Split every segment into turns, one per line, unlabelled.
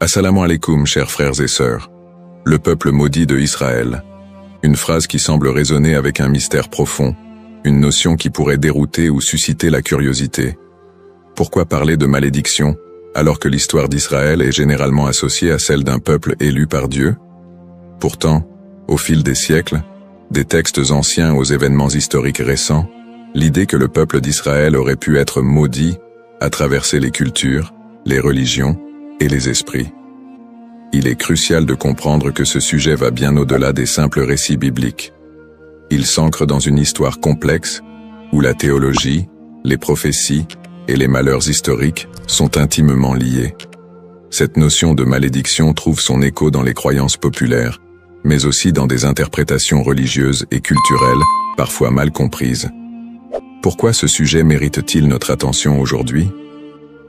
Assalamu alaikum, chers frères et sœurs. Le peuple maudit de Israël. Une phrase qui semble résonner avec un mystère profond, une notion qui pourrait dérouter ou susciter la curiosité. Pourquoi parler de malédiction, alors que l'histoire d'Israël est généralement associée à celle d'un peuple élu par Dieu? Pourtant, au fil des siècles, des textes anciens aux événements historiques récents, l'idée que le peuple d'Israël aurait pu être maudit a traversé les cultures, les religions et les esprits. Il est crucial de comprendre que ce sujet va bien au-delà des simples récits bibliques. Il s'ancre dans une histoire complexe où la théologie, les prophéties et les malheurs historiques sont intimement liés. Cette notion de malédiction trouve son écho dans les croyances populaires, mais aussi dans des interprétations religieuses et culturelles, parfois mal comprises. Pourquoi ce sujet mérite-t-il notre attention aujourd'hui?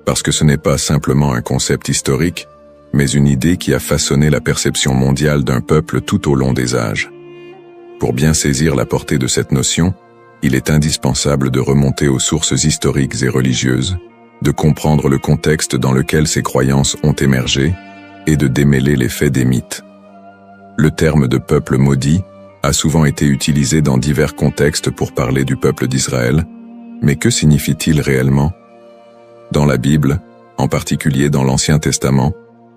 Parce que ce n'est pas simplement un concept historique, mais une idée qui a façonné la perception mondiale d'un peuple tout au long des âges. Pour bien saisir la portée de cette notion, il est indispensable de remonter aux sources historiques et religieuses, de comprendre le contexte dans lequel ces croyances ont émergé, et de démêler les faits des mythes. Le terme de peuple maudit a souvent été utilisé dans divers contextes pour parler du peuple d'Israël, mais que signifie-t-il réellement? Dans la Bible, en particulier dans l'Ancien Testament,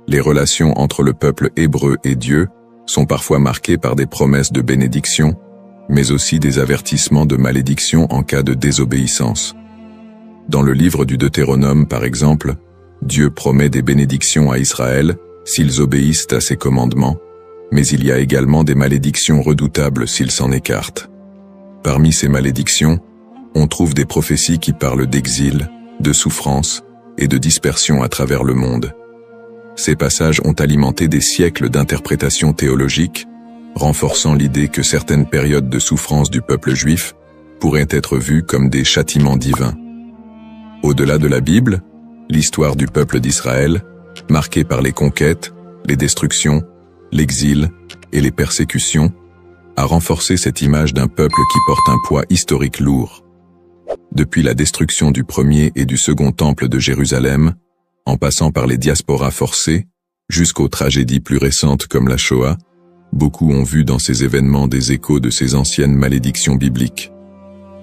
les relations entre le peuple hébreu et Dieu sont parfois marquées par des promesses de bénédiction, mais aussi des avertissements de malédiction en cas de désobéissance. Dans le livre du Deutéronome, par exemple, Dieu promet des bénédictions à Israël s'ils obéissent à ses commandements, mais il y a également des malédictions redoutables s'ils s'en écartent. Parmi ces malédictions, on trouve des prophéties qui parlent d'exil, de souffrance et de dispersion à travers le monde. Ces passages ont alimenté des siècles d'interprétations théologiques, renforçant l'idée que certaines périodes de souffrance du peuple juif pourraient être vues comme des châtiments divins. Au-delà de la Bible, l'histoire du peuple d'Israël, marquée par les conquêtes, les destructions, l'exil et les persécutions, a renforcé cette image d'un peuple qui porte un poids historique lourd. Depuis la destruction du premier et du second temple de Jérusalem, en passant par les diasporas forcées, jusqu'aux tragédies plus récentes comme la Shoah, beaucoup ont vu dans ces événements des échos de ces anciennes malédictions bibliques.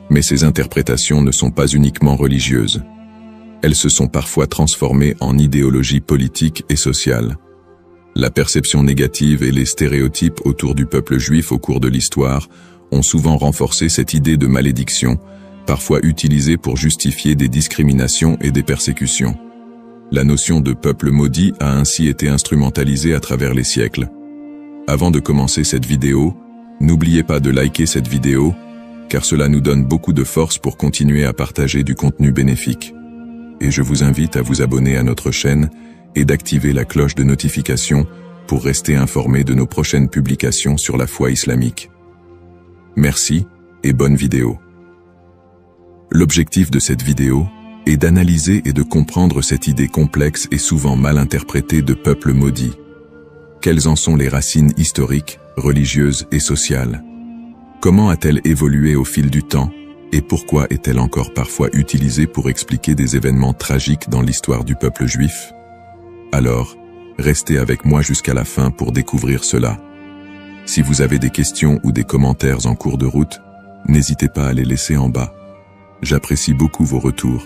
Mais ces interprétations ne sont pas uniquement religieuses. Elles se sont parfois transformées en idéologie politique et sociale. La perception négative et les stéréotypes autour du peuple juif au cours de l'histoire ont souvent renforcé cette idée de malédiction, parfois utilisée pour justifier des discriminations et des persécutions. La notion de peuple maudit a ainsi été instrumentalisée à travers les siècles. Avant de commencer cette vidéo, n'oubliez pas de liker cette vidéo, car cela nous donne beaucoup de force pour continuer à partager du contenu bénéfique. Et je vous invite à vous abonner à notre chaîne et d'activer la cloche de notification pour rester informé de nos prochaines publications sur la foi islamique. Merci et bonne vidéo. L'objectif de cette vidéo est d'analyser et de comprendre cette idée complexe et souvent mal interprétée de peuple maudit. Quelles en sont les racines historiques, religieuses et sociales? Comment a-t-elle évolué au fil du temps et pourquoi est-elle encore parfois utilisée pour expliquer des événements tragiques dans l'histoire du peuple juif? Alors, restez avec moi jusqu'à la fin pour découvrir cela. Si vous avez des questions ou des commentaires en cours de route, n'hésitez pas à les laisser en bas. J'apprécie beaucoup vos retours.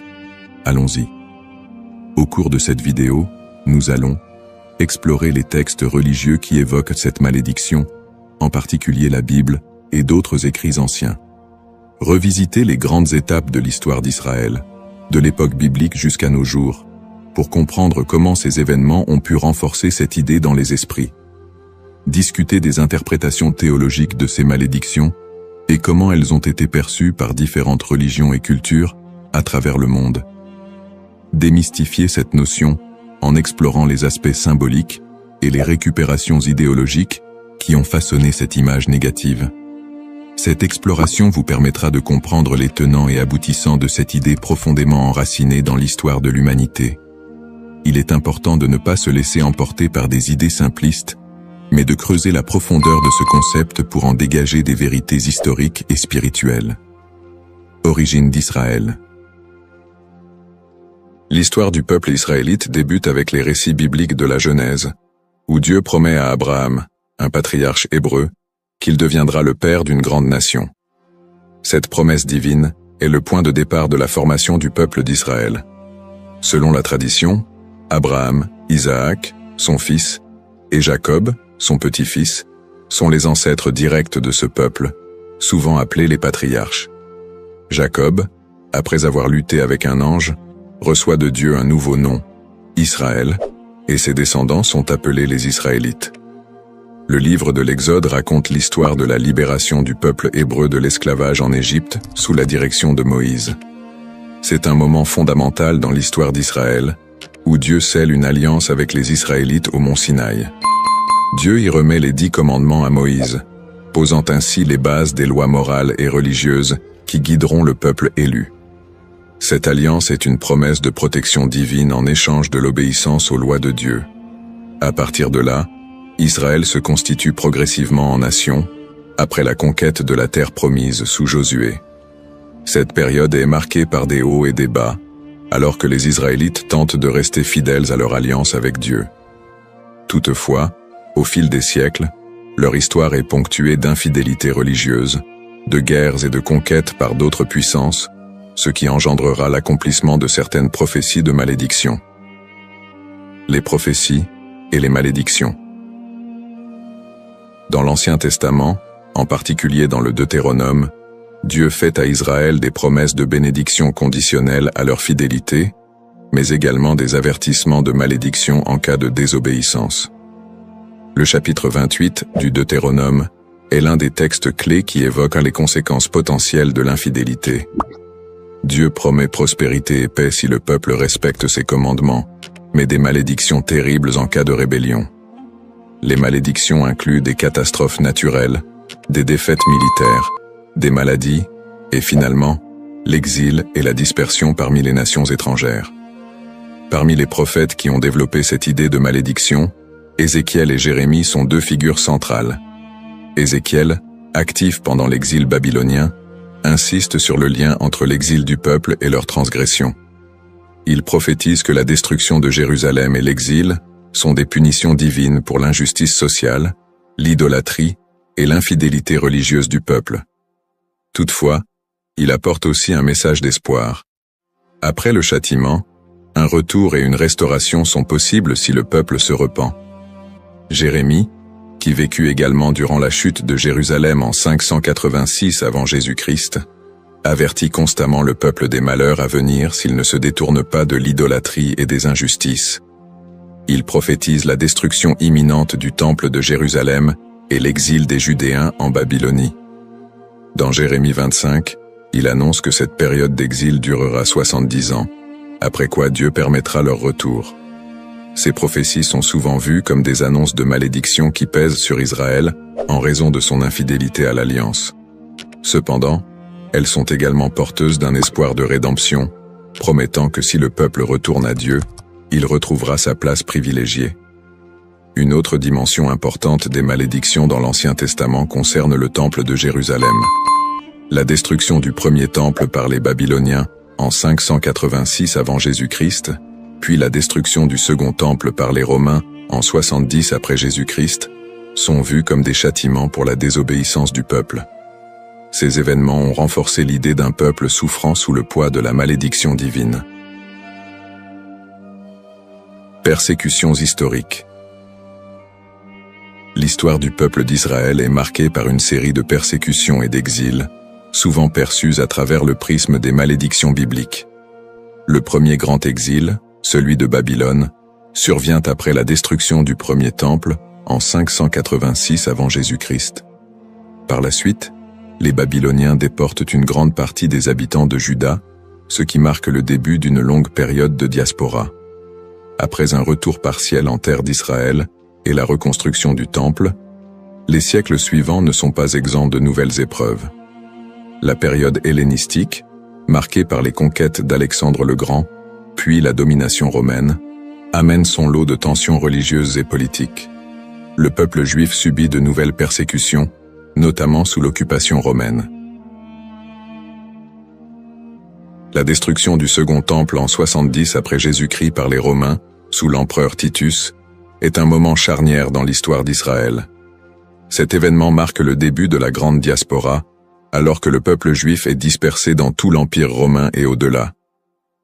Allons-y. Au cours de cette vidéo, nous allons explorer les textes religieux qui évoquent cette malédiction, en particulier la Bible et d'autres écrits anciens. Revisiter les grandes étapes de l'histoire d'Israël, de l'époque biblique jusqu'à nos jours, pour comprendre comment ces événements ont pu renforcer cette idée dans les esprits. Discuter des interprétations théologiques de ces malédictions et comment elles ont été perçues par différentes religions et cultures à travers le monde. Démystifier cette notion en explorant les aspects symboliques et les récupérations idéologiques qui ont façonné cette image négative. Cette exploration vous permettra de comprendre les tenants et aboutissants de cette idée profondément enracinée dans l'histoire de l'humanité. Il est important de ne pas se laisser emporter par des idées simplistes, mais de creuser la profondeur de ce concept pour en dégager des vérités historiques et spirituelles. Origine d'Israël. L'histoire du peuple israélite débute avec les récits bibliques de la Genèse, où Dieu promet à Abraham, un patriarche hébreu, qu'il deviendra le père d'une grande nation. Cette promesse divine est le point de départ de la formation du peuple d'Israël. Selon la tradition, Abraham, Isaac, son fils, et Jacob, son petit-fils, sont les ancêtres directs de ce peuple, souvent appelés les patriarches. Jacob, après avoir lutté avec un ange, reçoit de Dieu un nouveau nom, Israël, et ses descendants sont appelés les Israélites. Le livre de l'Exode raconte l'histoire de la libération du peuple hébreu de l'esclavage en Égypte sous la direction de Moïse. C'est un moment fondamental dans l'histoire d'Israël, où Dieu scelle une alliance avec les Israélites au mont Sinaï. Dieu y remet les 10 commandements à Moïse, posant ainsi les bases des lois morales et religieuses qui guideront le peuple élu. Cette alliance est une promesse de protection divine en échange de l'obéissance aux lois de Dieu. À partir de là, Israël se constitue progressivement en nation, après la conquête de la terre promise sous Josué. Cette période est marquée par des hauts et des bas, alors que les Israélites tentent de rester fidèles à leur alliance avec Dieu. Toutefois, au fil des siècles, leur histoire est ponctuée d'infidélités religieuses, de guerres et de conquêtes par d'autres puissances, ce qui engendrera l'accomplissement de certaines prophéties de malédiction. Les prophéties et les malédictions. Dans l'Ancien Testament, en particulier dans le Deutéronome, Dieu fait à Israël des promesses de bénédiction conditionnelles à leur fidélité, mais également des avertissements de malédiction en cas de désobéissance. Le chapitre 28 du Deutéronome est l'un des textes clés qui évoque les conséquences potentielles de l'infidélité. Dieu promet prospérité et paix si le peuple respecte ses commandements, mais des malédictions terribles en cas de rébellion. Les malédictions incluent des catastrophes naturelles, des défaites militaires, des maladies, et finalement, l'exil et la dispersion parmi les nations étrangères. Parmi les prophètes qui ont développé cette idée de malédiction, Ézéchiel et Jérémie sont 2 figures centrales. Ézéchiel, actif pendant l'exil babylonien, insiste sur le lien entre l'exil du peuple et leur transgression. Il prophétise que la destruction de Jérusalem et l'exil sont des punitions divines pour l'injustice sociale, l'idolâtrie et l'infidélité religieuse du peuple. Toutefois, il apporte aussi un message d'espoir. Après le châtiment, un retour et une restauration sont possibles si le peuple se repent. Jérémie, qui vécut également durant la chute de Jérusalem en 586 avant Jésus-Christ, avertit constamment le peuple des malheurs à venir s'il ne se détourne pas de l'idolâtrie et des injustices. Il prophétise la destruction imminente du temple de Jérusalem et l'exil des Judéens en Babylonie. Dans Jérémie 25, il annonce que cette période d'exil durera 70 ans, après quoi Dieu permettra leur retour. Ces prophéties sont souvent vues comme des annonces de malédiction qui pèsent sur Israël en raison de son infidélité à l'Alliance. Cependant, elles sont également porteuses d'un espoir de rédemption, promettant que si le peuple retourne à Dieu, il retrouvera sa place privilégiée. Une autre dimension importante des malédictions dans l'Ancien Testament concerne le temple de Jérusalem. La destruction du premier temple par les Babyloniens en 586 avant Jésus-Christ, puis la destruction du second temple par les Romains en 70 après Jésus-Christ, sont vus comme des châtiments pour la désobéissance du peuple. Ces événements ont renforcé l'idée d'un peuple souffrant sous le poids de la malédiction divine. Persécutions historiques. L'histoire du peuple d'Israël est marquée par une série de persécutions et d'exils, souvent perçues à travers le prisme des malédictions bibliques. Le premier grand exil, celui de Babylone, survient après la destruction du premier temple en 586 avant Jésus-Christ. Par la suite, les Babyloniens déportent une grande partie des habitants de Juda, ce qui marque le début d'une longue période de diaspora. Après un retour partiel en terre d'Israël et la reconstruction du temple, les siècles suivants ne sont pas exempts de nouvelles épreuves. La période hellénistique, marquée par les conquêtes d'Alexandre le Grand, puis la domination romaine, amène son lot de tensions religieuses et politiques. Le peuple juif subit de nouvelles persécutions, notamment sous l'occupation romaine. La destruction du Second Temple en 70 après Jésus-Christ par les Romains, sous l'empereur Titus, est un moment charnière dans l'histoire d'Israël. Cet événement marque le début de la grande diaspora, alors que le peuple juif est dispersé dans tout l'Empire romain et au-delà.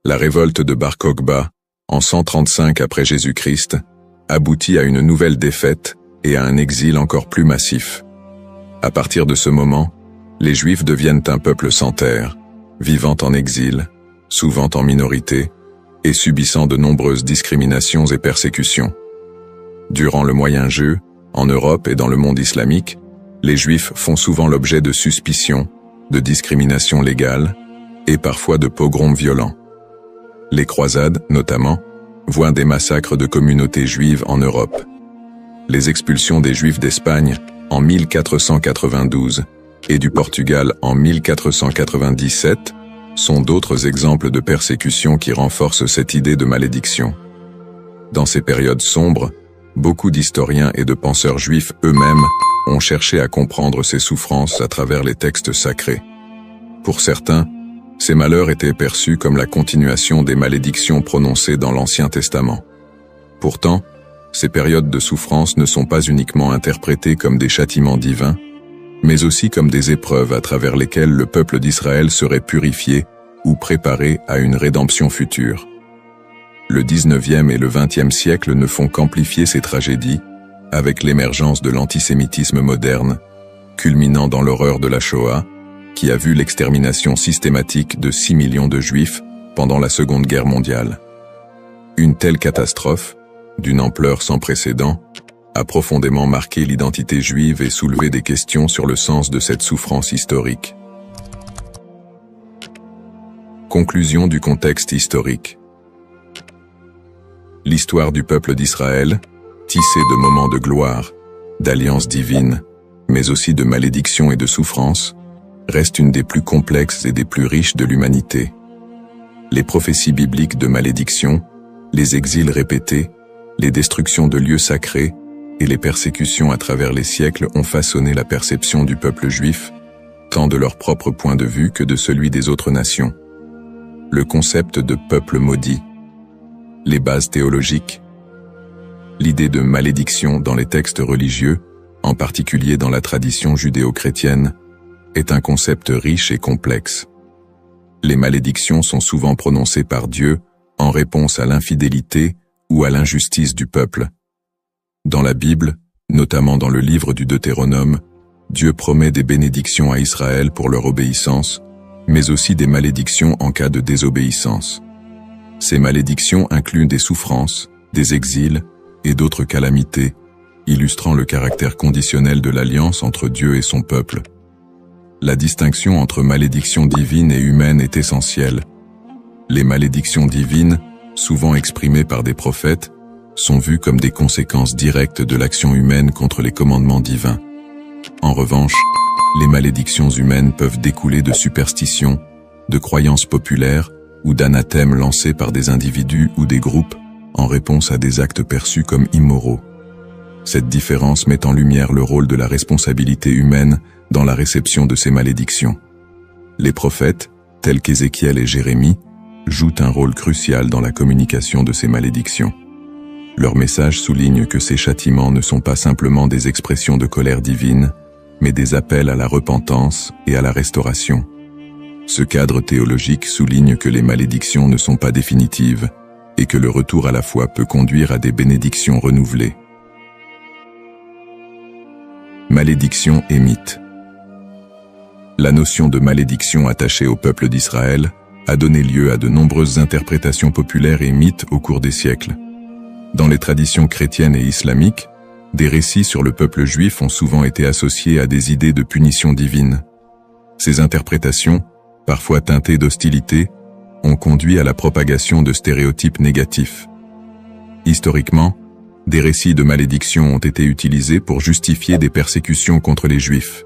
La révolte de Bar Kokhba, en 135 après Jésus-Christ, aboutit à une nouvelle défaite et à un exil encore plus massif. À partir de ce moment, les Juifs deviennent un peuple sans terre, vivant en exil, souvent en minorité, et subissant de nombreuses discriminations et persécutions. Durant le Moyen-Âge, en Europe et dans le monde islamique, les Juifs font souvent l'objet de suspicions, de discriminations légales, et parfois de pogroms violents. Les croisades, notamment, voient des massacres de communautés juives en Europe. Les expulsions des Juifs d'Espagne en 1492 et du Portugal en 1497 sont d'autres exemples de persécutions qui renforcent cette idée de malédiction. Dans ces périodes sombres, beaucoup d'historiens et de penseurs juifs eux-mêmes ont cherché à comprendre ces souffrances à travers les textes sacrés. Pour certains, ces malheurs étaient perçus comme la continuation des malédictions prononcées dans l'Ancien Testament. Pourtant, ces périodes de souffrance ne sont pas uniquement interprétées comme des châtiments divins, mais aussi comme des épreuves à travers lesquelles le peuple d'Israël serait purifié ou préparé à une rédemption future. Le 19e et le 20e siècle ne font qu'amplifier ces tragédies, avec l'émergence de l'antisémitisme moderne, culminant dans l'horreur de la Shoah, qui a vu l'extermination systématique de 6 millions de Juifs pendant la Seconde Guerre mondiale. Une telle catastrophe, d'une ampleur sans précédent, a profondément marqué l'identité juive et soulevé des questions sur le sens de cette souffrance historique. Conclusion du contexte historique. L'histoire du peuple d'Israël, tissée de moments de gloire, d'alliances divines, mais aussi de malédictions et de souffrances, reste une des plus complexes et des plus riches de l'humanité. Les prophéties bibliques de malédiction, les exils répétés, les destructions de lieux sacrés et les persécutions à travers les siècles ont façonné la perception du peuple juif, tant de leur propre point de vue que de celui des autres nations. Le concept de peuple maudit, les bases théologiques, l'idée de malédiction dans les textes religieux, en particulier dans la tradition judéo-chrétienne, est un concept riche et complexe. Les malédictions sont souvent prononcées par Dieu en réponse à l'infidélité ou à l'injustice du peuple. Dans la Bible, notamment dans le livre du Deutéronome, Dieu promet des bénédictions à Israël pour leur obéissance, mais aussi des malédictions en cas de désobéissance. Ces malédictions incluent des souffrances, des exils et d'autres calamités, illustrant le caractère conditionnel de l'alliance entre Dieu et son peuple. La distinction entre malédiction divine et humaine est essentielle. Les malédictions divines, souvent exprimées par des prophètes, sont vues comme des conséquences directes de l'action humaine contre les commandements divins. En revanche, les malédictions humaines peuvent découler de superstitions, de croyances populaires ou d'anathèmes lancés par des individus ou des groupes en réponse à des actes perçus comme immoraux. Cette différence met en lumière le rôle de la responsabilité humaine dans la réception de ces malédictions. Les prophètes, tels qu'Ézéchiel et Jérémie, jouent un rôle crucial dans la communication de ces malédictions. Leur message souligne que ces châtiments ne sont pas simplement des expressions de colère divine, mais des appels à la repentance et à la restauration. Ce cadre théologique souligne que les malédictions ne sont pas définitives et que le retour à la foi peut conduire à des bénédictions renouvelées. Malédiction et mythe. La notion de malédiction attachée au peuple d'Israël a donné lieu à de nombreuses interprétations populaires et mythes au cours des siècles. Dans les traditions chrétiennes et islamiques, des récits sur le peuple juif ont souvent été associés à des idées de punition divine. Ces interprétations, parfois teintées d'hostilité, ont conduit à la propagation de stéréotypes négatifs. Historiquement, des récits de malédiction ont été utilisés pour justifier des persécutions contre les Juifs.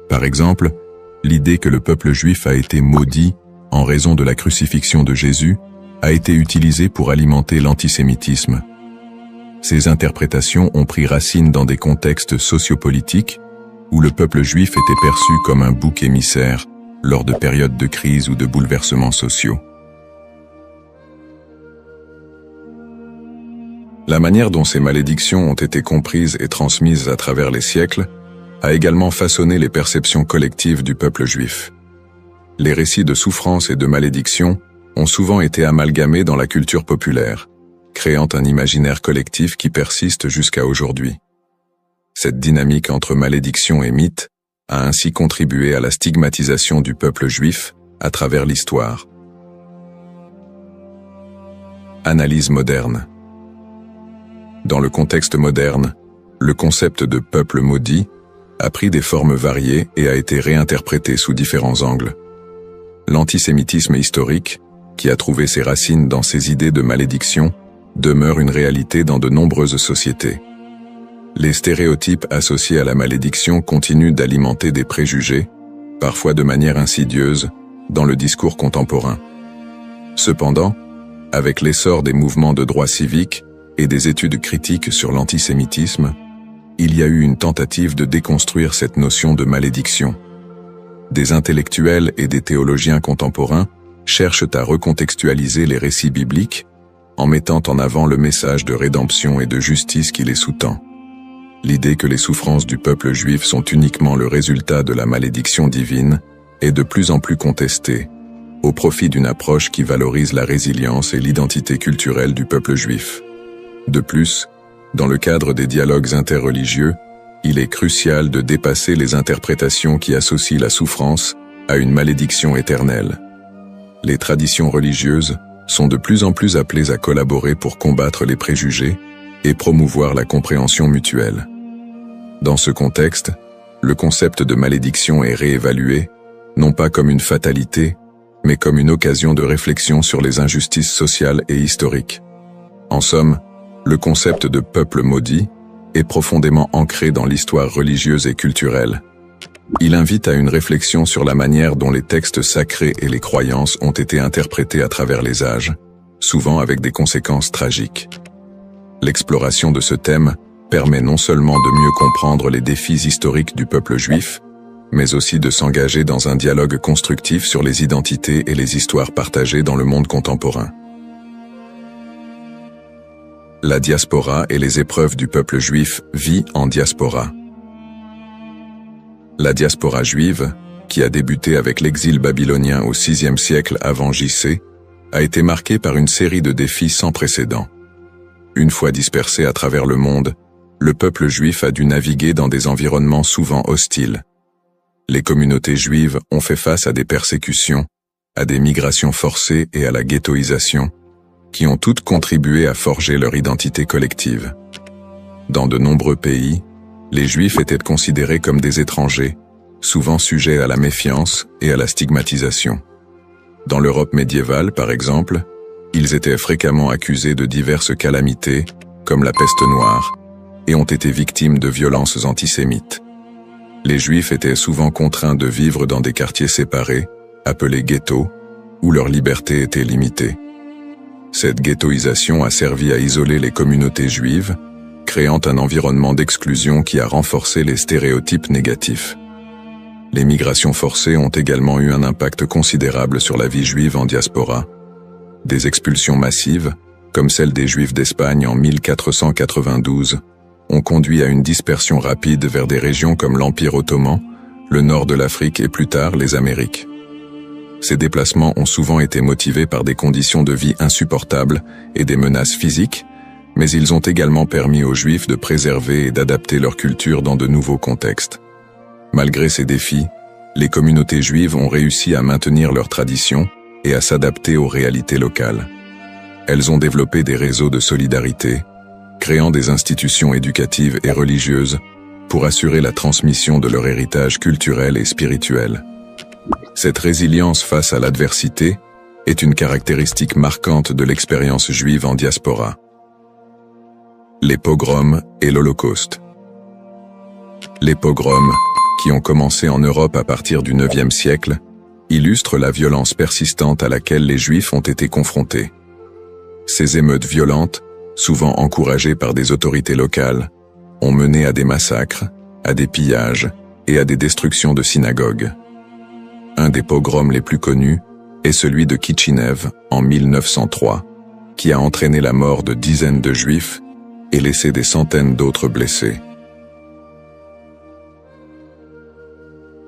Par exemple, l'idée que le peuple juif a été maudit en raison de la crucifixion de Jésus a été utilisée pour alimenter l'antisémitisme. Ces interprétations ont pris racine dans des contextes sociopolitiques où le peuple juif était perçu comme un bouc émissaire, lors de périodes de crise ou de bouleversements sociaux. La manière dont ces malédictions ont été comprises et transmises à travers les siècles a également façonné les perceptions collectives du peuple juif. Les récits de souffrance et de malédiction ont souvent été amalgamés dans la culture populaire, créant un imaginaire collectif qui persiste jusqu'à aujourd'hui. Cette dynamique entre malédiction et mythe a ainsi contribué à la stigmatisation du peuple juif à travers l'histoire. Analyse moderne. Dans le contexte moderne, le concept de peuple maudit a pris des formes variées et a été réinterprété sous différents angles. L'antisémitisme historique, qui a trouvé ses racines dans ces idées de malédiction, demeure une réalité dans de nombreuses sociétés. Les stéréotypes associés à la malédiction continuent d'alimenter des préjugés, parfois de manière insidieuse, dans le discours contemporain. Cependant, avec l'essor des mouvements de droits civiques et des études critiques sur l'antisémitisme, il y a eu une tentative de déconstruire cette notion de malédiction. Des intellectuels et des théologiens contemporains cherchent à recontextualiser les récits bibliques en mettant en avant le message de rédemption et de justice qui les sous-tend. L'idée que les souffrances du peuple juif sont uniquement le résultat de la malédiction divine est de plus en plus contestée, au profit d'une approche qui valorise la résilience et l'identité culturelle du peuple juif. De plus, dans le cadre des dialogues interreligieux, il est crucial de dépasser les interprétations qui associent la souffrance à une malédiction éternelle. Les traditions religieuses sont de plus en plus appelées à collaborer pour combattre les préjugés et promouvoir la compréhension mutuelle. Dans ce contexte, le concept de malédiction est réévalué, non pas comme une fatalité, mais comme une occasion de réflexion sur les injustices sociales et historiques. En somme, le concept de peuple maudit est profondément ancré dans l'histoire religieuse et culturelle. Il invite à une réflexion sur la manière dont les textes sacrés et les croyances ont été interprétés à travers les âges, souvent avec des conséquences tragiques. L'exploration de ce thème permet non seulement de mieux comprendre les défis historiques du peuple juif, mais aussi de s'engager dans un dialogue constructif sur les identités et les histoires partagées dans le monde contemporain. La diaspora et les épreuves du peuple juif vit en diaspora. La diaspora juive, qui a débuté avec l'exil babylonien au VIe siècle avant J.C., a été marquée par une série de défis sans précédent. Une fois dispersé à travers le monde, le peuple juif a dû naviguer dans des environnements souvent hostiles. Les communautés juives ont fait face à des persécutions, à des migrations forcées et à la ghettoisation, qui ont toutes contribué à forger leur identité collective. Dans de nombreux pays, les Juifs étaient considérés comme des étrangers, souvent sujets à la méfiance et à la stigmatisation. Dans l'Europe médiévale, par exemple, ils étaient fréquemment accusés de diverses calamités, comme la peste noire, et ont été victimes de violences antisémites. Les Juifs étaient souvent contraints de vivre dans des quartiers séparés, appelés ghettos, où leur liberté était limitée. Cette ghettoisation a servi à isoler les communautés juives, créant un environnement d'exclusion qui a renforcé les stéréotypes négatifs. Les migrations forcées ont également eu un impact considérable sur la vie juive en diaspora. Des expulsions massives, comme celle des Juifs d'Espagne en 1492, ont conduit à une dispersion rapide vers des régions comme l'Empire ottoman, le nord de l'Afrique et plus tard les Amériques. Ces déplacements ont souvent été motivés par des conditions de vie insupportables et des menaces physiques, mais ils ont également permis aux Juifs de préserver et d'adapter leur culture dans de nouveaux contextes. Malgré ces défis, les communautés juives ont réussi à maintenir leurs traditions et à s'adapter aux réalités locales. Elles ont développé des réseaux de solidarité, créant des institutions éducatives et religieuses pour assurer la transmission de leur héritage culturel et spirituel. Cette résilience face à l'adversité est une caractéristique marquante de l'expérience juive en diaspora. Les pogroms et l'Holocauste. Les pogroms, qui ont commencé en Europe à partir du IXe siècle, illustrent la violence persistante à laquelle les Juifs ont été confrontés. Ces émeutes violentes, souvent encouragées par des autorités locales, ont mené à des massacres, à des pillages et à des destructions de synagogues. Un des pogroms les plus connus est celui de Kitchinev en 1903, qui a entraîné la mort de dizaines de Juifs et laissé des centaines d'autres blessés.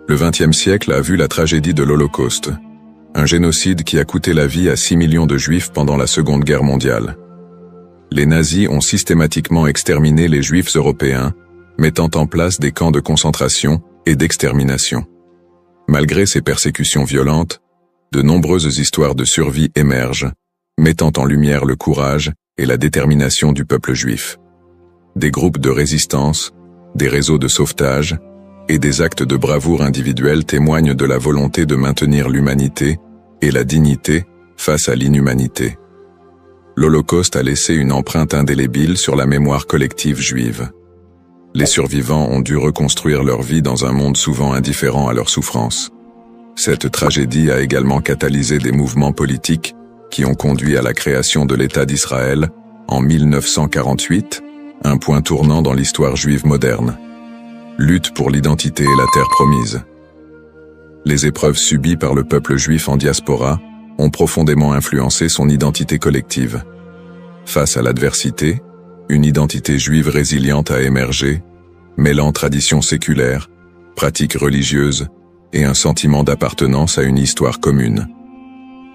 Le XXe siècle a vu la tragédie de l'Holocauste, un génocide qui a coûté la vie à 6 millions de Juifs pendant la Seconde Guerre mondiale. Les nazis ont systématiquement exterminé les Juifs européens, mettant en place des camps de concentration et d'extermination. Malgré ces persécutions violentes, de nombreuses histoires de survie émergent, mettant en lumière le courage et la détermination du peuple juif. Des groupes de résistance, des réseaux de sauvetage et des actes de bravoure individuels témoignent de la volonté de maintenir l'humanité et la dignité face à l'inhumanité. L'Holocauste a laissé une empreinte indélébile sur la mémoire collective juive. Les survivants ont dû reconstruire leur vie dans un monde souvent indifférent à leurs souffrances. Cette tragédie a également catalysé des mouvements politiques qui ont conduit à la création de l'État d'Israël en 1948, un point tournant dans l'histoire juive moderne. Lutte pour l'identité et la terre promise. Les épreuves subies par le peuple juif en diaspora ont profondément influencé son identité collective. Face à l'adversité, une identité juive résiliente a émergé, mêlant traditions séculaires, pratiques religieuses et un sentiment d'appartenance à une histoire commune.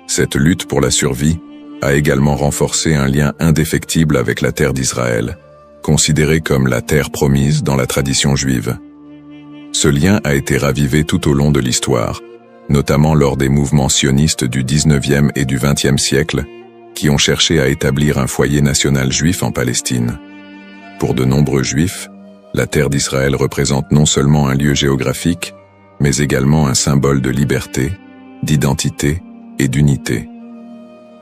Cette lutte pour la survie a également renforcé un lien indéfectible avec la terre d'Israël, considérée comme la terre promise dans la tradition juive. Ce lien a été ravivé tout au long de l'histoire, notamment lors des mouvements sionistes du XIXe et du XXe siècle, qui ont cherché à établir un foyer national juif en Palestine. Pour de nombreux juifs, la terre d'Israël représente non seulement un lieu géographique, mais également un symbole de liberté, d'identité et d'unité.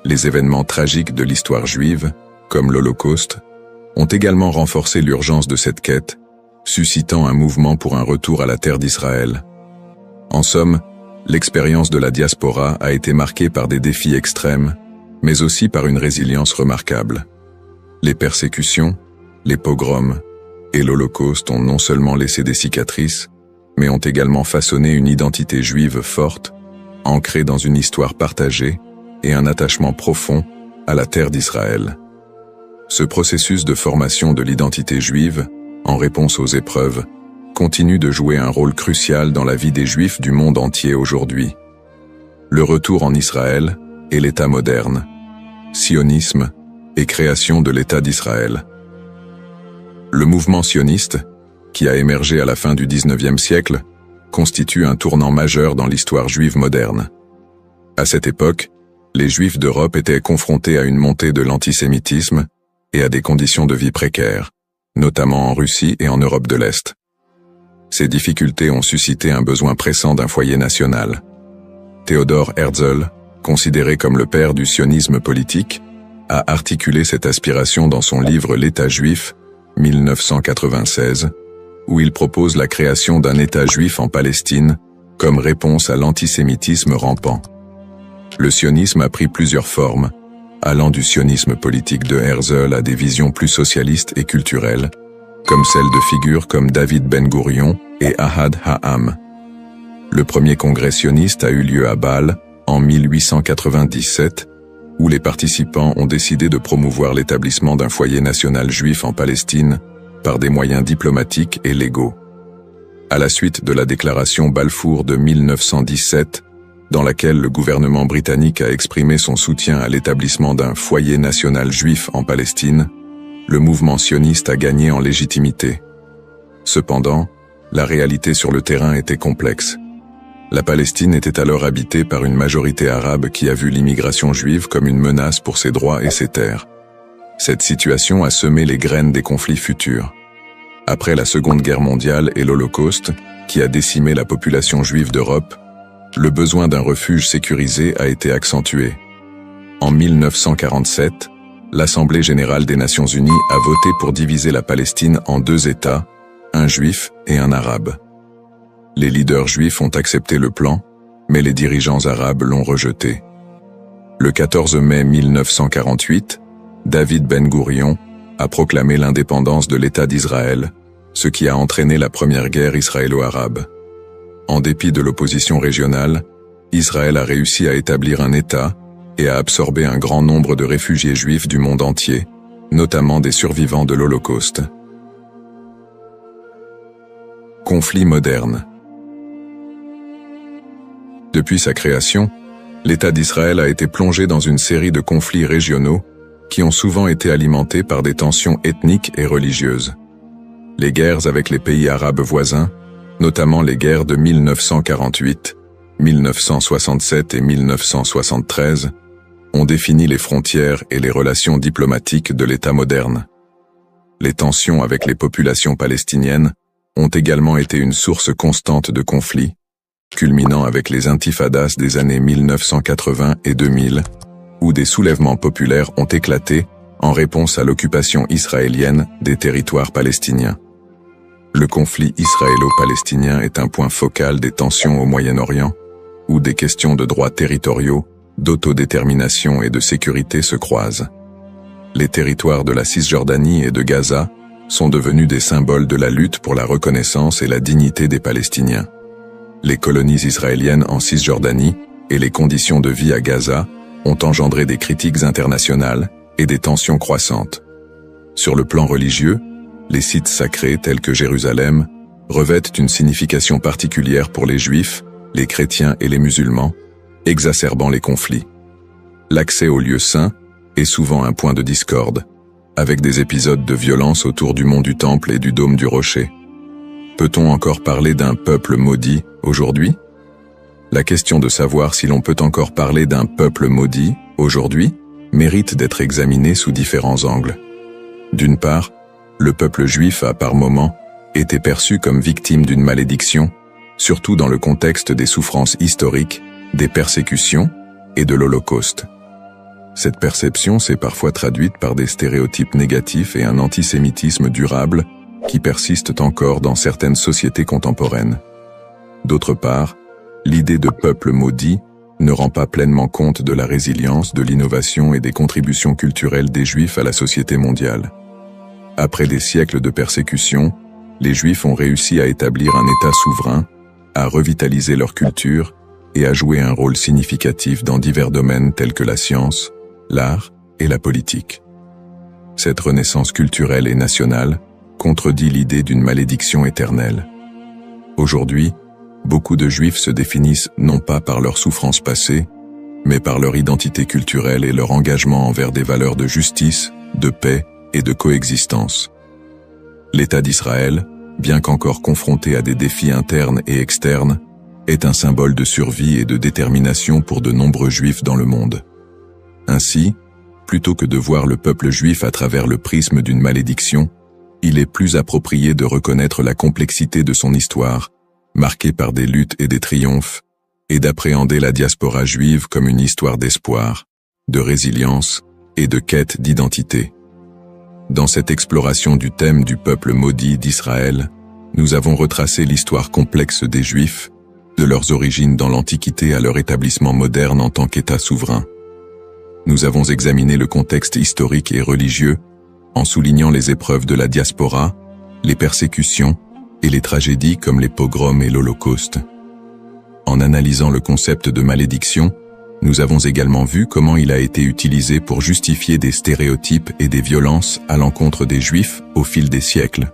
Les événements tragiques de l'histoire juive, comme l'Holocauste, ont également renforcé l'urgence de cette quête, suscitant un mouvement pour un retour à la terre d'Israël. En somme, l'expérience de la diaspora a été marquée par des défis extrêmes, mais aussi par une résilience remarquable. Les persécutions, les pogroms et l'Holocauste ont non seulement laissé des cicatrices, mais ont également façonné une identité juive forte, ancrée dans une histoire partagée et un attachement profond à la terre d'Israël. Ce processus de formation de l'identité juive, en réponse aux épreuves, continue de jouer un rôle crucial dans la vie des Juifs du monde entier aujourd'hui. Le retour en Israël et l'État moderne, sionisme et création de l'État d'Israël. Le mouvement sioniste, qui a émergé à la fin du XIXe siècle, constitue un tournant majeur dans l'histoire juive moderne. À cette époque, les Juifs d'Europe étaient confrontés à une montée de l'antisémitisme et à des conditions de vie précaires, notamment en Russie et en Europe de l'Est. Ces difficultés ont suscité un besoin pressant d'un foyer national. Theodor Herzl, considéré comme le père du sionisme politique, a articulé cette aspiration dans son livre L'État juif, 1996, où il propose la création d'un État juif en Palestine comme réponse à l'antisémitisme rampant. Le sionisme a pris plusieurs formes, allant du sionisme politique de Herzl à des visions plus socialistes et culturelles, comme celles de figures comme David Ben-Gourion et Ahad Ha'am. Le premier congrès sioniste a eu lieu à Bâle en 1897, où les participants ont décidé de promouvoir l'établissement d'un foyer national juif en Palestine par des moyens diplomatiques et légaux. À la suite de la déclaration Balfour de 1917, dans laquelle le gouvernement britannique a exprimé son soutien à l'établissement d'un foyer national juif en Palestine, le mouvement sioniste a gagné en légitimité. Cependant, la réalité sur le terrain était complexe. La Palestine était alors habitée par une majorité arabe qui a vu l'immigration juive comme une menace pour ses droits et ses terres. Cette situation a semé les graines des conflits futurs. Après la Seconde Guerre mondiale et l'Holocauste, qui a décimé la population juive d'Europe, le besoin d'un refuge sécurisé a été accentué. En 1947, l'Assemblée générale des Nations unies a voté pour diviser la Palestine en deux États, un juif et un arabe. Les leaders juifs ont accepté le plan, mais les dirigeants arabes l'ont rejeté. Le 14 mai 1948, David Ben-Gourion a proclamé l'indépendance de l'État d'Israël, ce qui a entraîné la première guerre israélo-arabe. En dépit de l'opposition régionale, Israël a réussi à établir un État et à absorber un grand nombre de réfugiés juifs du monde entier, notamment des survivants de l'Holocauste. Conflit moderne. Depuis sa création, l'État d'Israël a été plongé dans une série de conflits régionaux qui ont souvent été alimentés par des tensions ethniques et religieuses. Les guerres avec les pays arabes voisins, notamment les guerres de 1948, 1967 et 1973, ont défini les frontières et les relations diplomatiques de l'État moderne. Les tensions avec les populations palestiniennes ont également été une source constante de conflits, culminant avec les intifadas des années 1980 et 2000, où des soulèvements populaires ont éclaté en réponse à l'occupation israélienne des territoires palestiniens. Le conflit israélo-palestinien est un point focal des tensions au Moyen-Orient, où des questions de droits territoriaux, d'autodétermination et de sécurité se croisent. Les territoires de la Cisjordanie et de Gaza sont devenus des symboles de la lutte pour la reconnaissance et la dignité des Palestiniens. Les colonies israéliennes en Cisjordanie et les conditions de vie à Gaza ont engendré des critiques internationales et des tensions croissantes. Sur le plan religieux, les sites sacrés tels que Jérusalem revêtent une signification particulière pour les Juifs, les chrétiens et les musulmans, exacerbant les conflits. L'accès aux lieux saints est souvent un point de discorde, avec des épisodes de violence autour du mont du Temple et du dôme du Rocher. Peut-on encore parler d'un peuple maudit aujourd'hui? La question de savoir si l'on peut encore parler d'un peuple maudit aujourd'hui mérite d'être examinée sous différents angles. D'une part, le peuple juif a par moments été perçu comme victime d'une malédiction, surtout dans le contexte des souffrances historiques, des persécutions et de l'Holocauste. Cette perception s'est parfois traduite par des stéréotypes négatifs et un antisémitisme durable qui persistent encore dans certaines sociétés contemporaines. D'autre part, l'idée de peuple maudit ne rend pas pleinement compte de la résilience, de l'innovation et des contributions culturelles des Juifs à la société mondiale. Après des siècles de persécution, les Juifs ont réussi à établir un État souverain, à revitaliser leur culture et à jouer un rôle significatif dans divers domaines tels que la science, l'art et la politique. Cette renaissance culturelle et nationale contredit l'idée d'une malédiction éternelle. Aujourd'hui, beaucoup de Juifs se définissent non pas par leurs souffrances passées, mais par leur identité culturelle et leur engagement envers des valeurs de justice, de paix et de coexistence. L'État d'Israël, bien qu'encore confronté à des défis internes et externes, est un symbole de survie et de détermination pour de nombreux Juifs dans le monde. Ainsi, plutôt que de voir le peuple juif à travers le prisme d'une malédiction, il est plus approprié de reconnaître la complexité de son histoire, marquée par des luttes et des triomphes, et d'appréhender la diaspora juive comme une histoire d'espoir, de résilience et de quête d'identité. Dans cette exploration du thème du peuple maudit d'Israël, nous avons retracé l'histoire complexe des Juifs, de leurs origines dans l'Antiquité à leur établissement moderne en tant qu'État souverain. Nous avons examiné le contexte historique et religieux, en soulignant les épreuves de la diaspora, les persécutions et les tragédies comme les pogroms et l'Holocauste. En analysant le concept de malédiction, nous avons également vu comment il a été utilisé pour justifier des stéréotypes et des violences à l'encontre des Juifs au fil des siècles.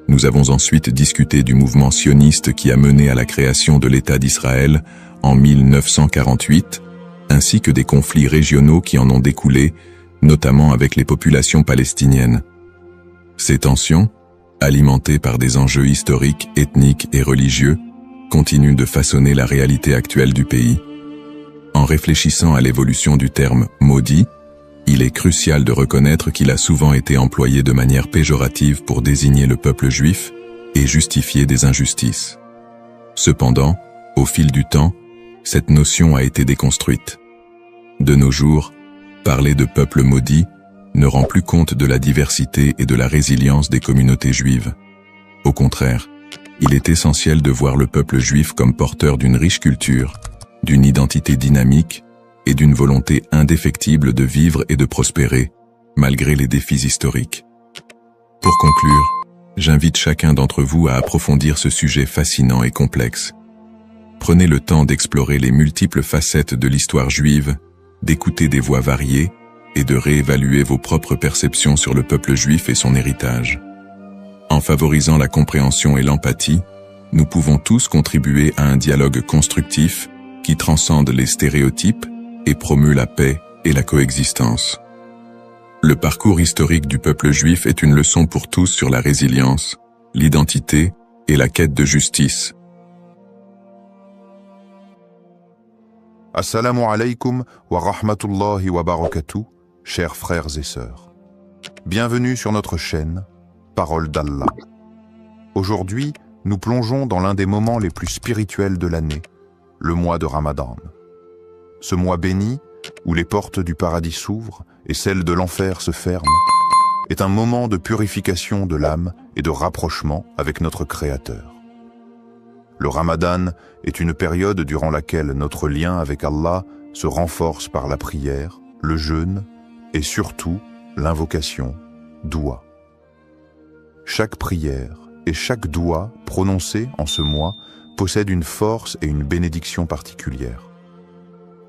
Nous avons ensuite discuté du mouvement sioniste qui a mené à la création de l'État d'Israël en 1948, ainsi que des conflits régionaux qui en ont découlé, notamment avec les populations palestiniennes. Ces tensions, alimentées par des enjeux historiques, ethniques et religieux, continuent de façonner la réalité actuelle du pays. En réfléchissant à l'évolution du terme « maudit », il est crucial de reconnaître qu'il a souvent été employé de manière péjorative pour désigner le peuple juif et justifier des injustices. Cependant, au fil du temps, cette notion a été déconstruite. De nos jours, parler de peuple maudit ne rend plus compte de la diversité et de la résilience des communautés juives. Au contraire, il est essentiel de voir le peuple juif comme porteur d'une riche culture, d'une identité dynamique et d'une volonté indéfectible de vivre et de prospérer, malgré les défis historiques. Pour conclure, j'invite chacun d'entre vous à approfondir ce sujet fascinant et complexe. Prenez le temps d'explorer les multiples facettes de l'histoire juive, d'écouter des voix variées et de réévaluer vos propres perceptions sur le peuple juif et son héritage. En favorisant la compréhension et l'empathie, nous pouvons tous contribuer à un dialogue constructif qui transcende les stéréotypes et promeut la paix et la coexistence. Le parcours historique du peuple juif est une leçon pour tous sur la résilience, l'identité et la quête de justice.
Assalamu alaikum wa rahmatullahi wa barakatuh, chers frères et sœurs. Bienvenue sur notre chaîne, Parole d'Allah. Aujourd'hui, nous plongeons dans l'un des moments les plus spirituels de l'année, le mois de Ramadan. Ce mois béni, où les portes du paradis s'ouvrent et celles de l'enfer se ferment, est un moment de purification de l'âme et de rapprochement avec notre Créateur. Le Ramadan est une période durant laquelle notre lien avec Allah se renforce par la prière, le jeûne et surtout l'invocation, doua. Chaque prière et chaque doua prononcée en ce mois possède une force et une bénédiction particulières.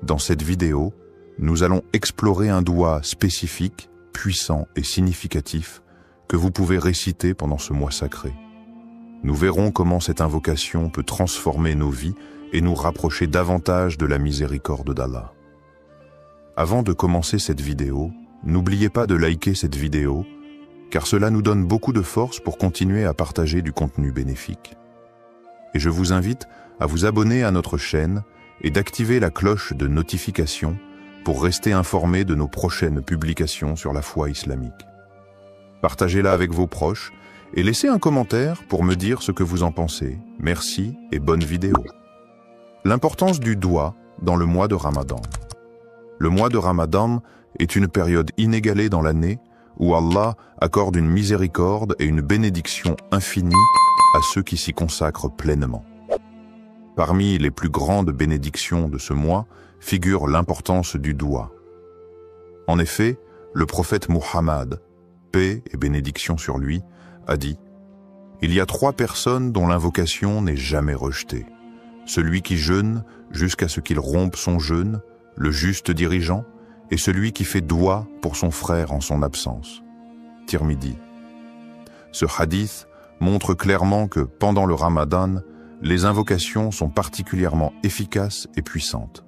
Dans cette vidéo, nous allons explorer un doua spécifique, puissant et significatif que vous pouvez réciter pendant ce mois sacré. Nous verrons comment cette invocation peut transformer nos vies et nous rapprocher davantage de la miséricorde d'Allah. Avant de commencer cette vidéo, n'oubliez pas de liker cette vidéo, car cela nous donne beaucoup de force pour continuer à partager du contenu bénéfique. Et je vous invite à vous abonner à notre chaîne et d'activer la cloche de notification pour rester informé de nos prochaines publications sur la foi islamique. Partagez-la avec vos proches et laissez un commentaire pour me dire ce que vous en pensez. Merci et bonne vidéo. L'importance du doua dans le mois de Ramadan. Le mois de Ramadan est une période inégalée dans l'année où Allah accorde une miséricorde et une bénédiction infinie à ceux qui s'y consacrent pleinement. Parmi les plus grandes bénédictions de ce mois figure l'importance du doua. En effet, le prophète Muhammad, paix et bénédiction sur lui, a dit « Il y a 3 personnes dont l'invocation n'est jamais rejetée. Celui qui jeûne jusqu'à ce qu'il rompe son jeûne, le juste dirigeant, et celui qui fait doua pour son frère en son absence. » Tirmidhi. Ce hadith montre clairement que pendant le Ramadan, les invocations sont particulièrement efficaces et puissantes.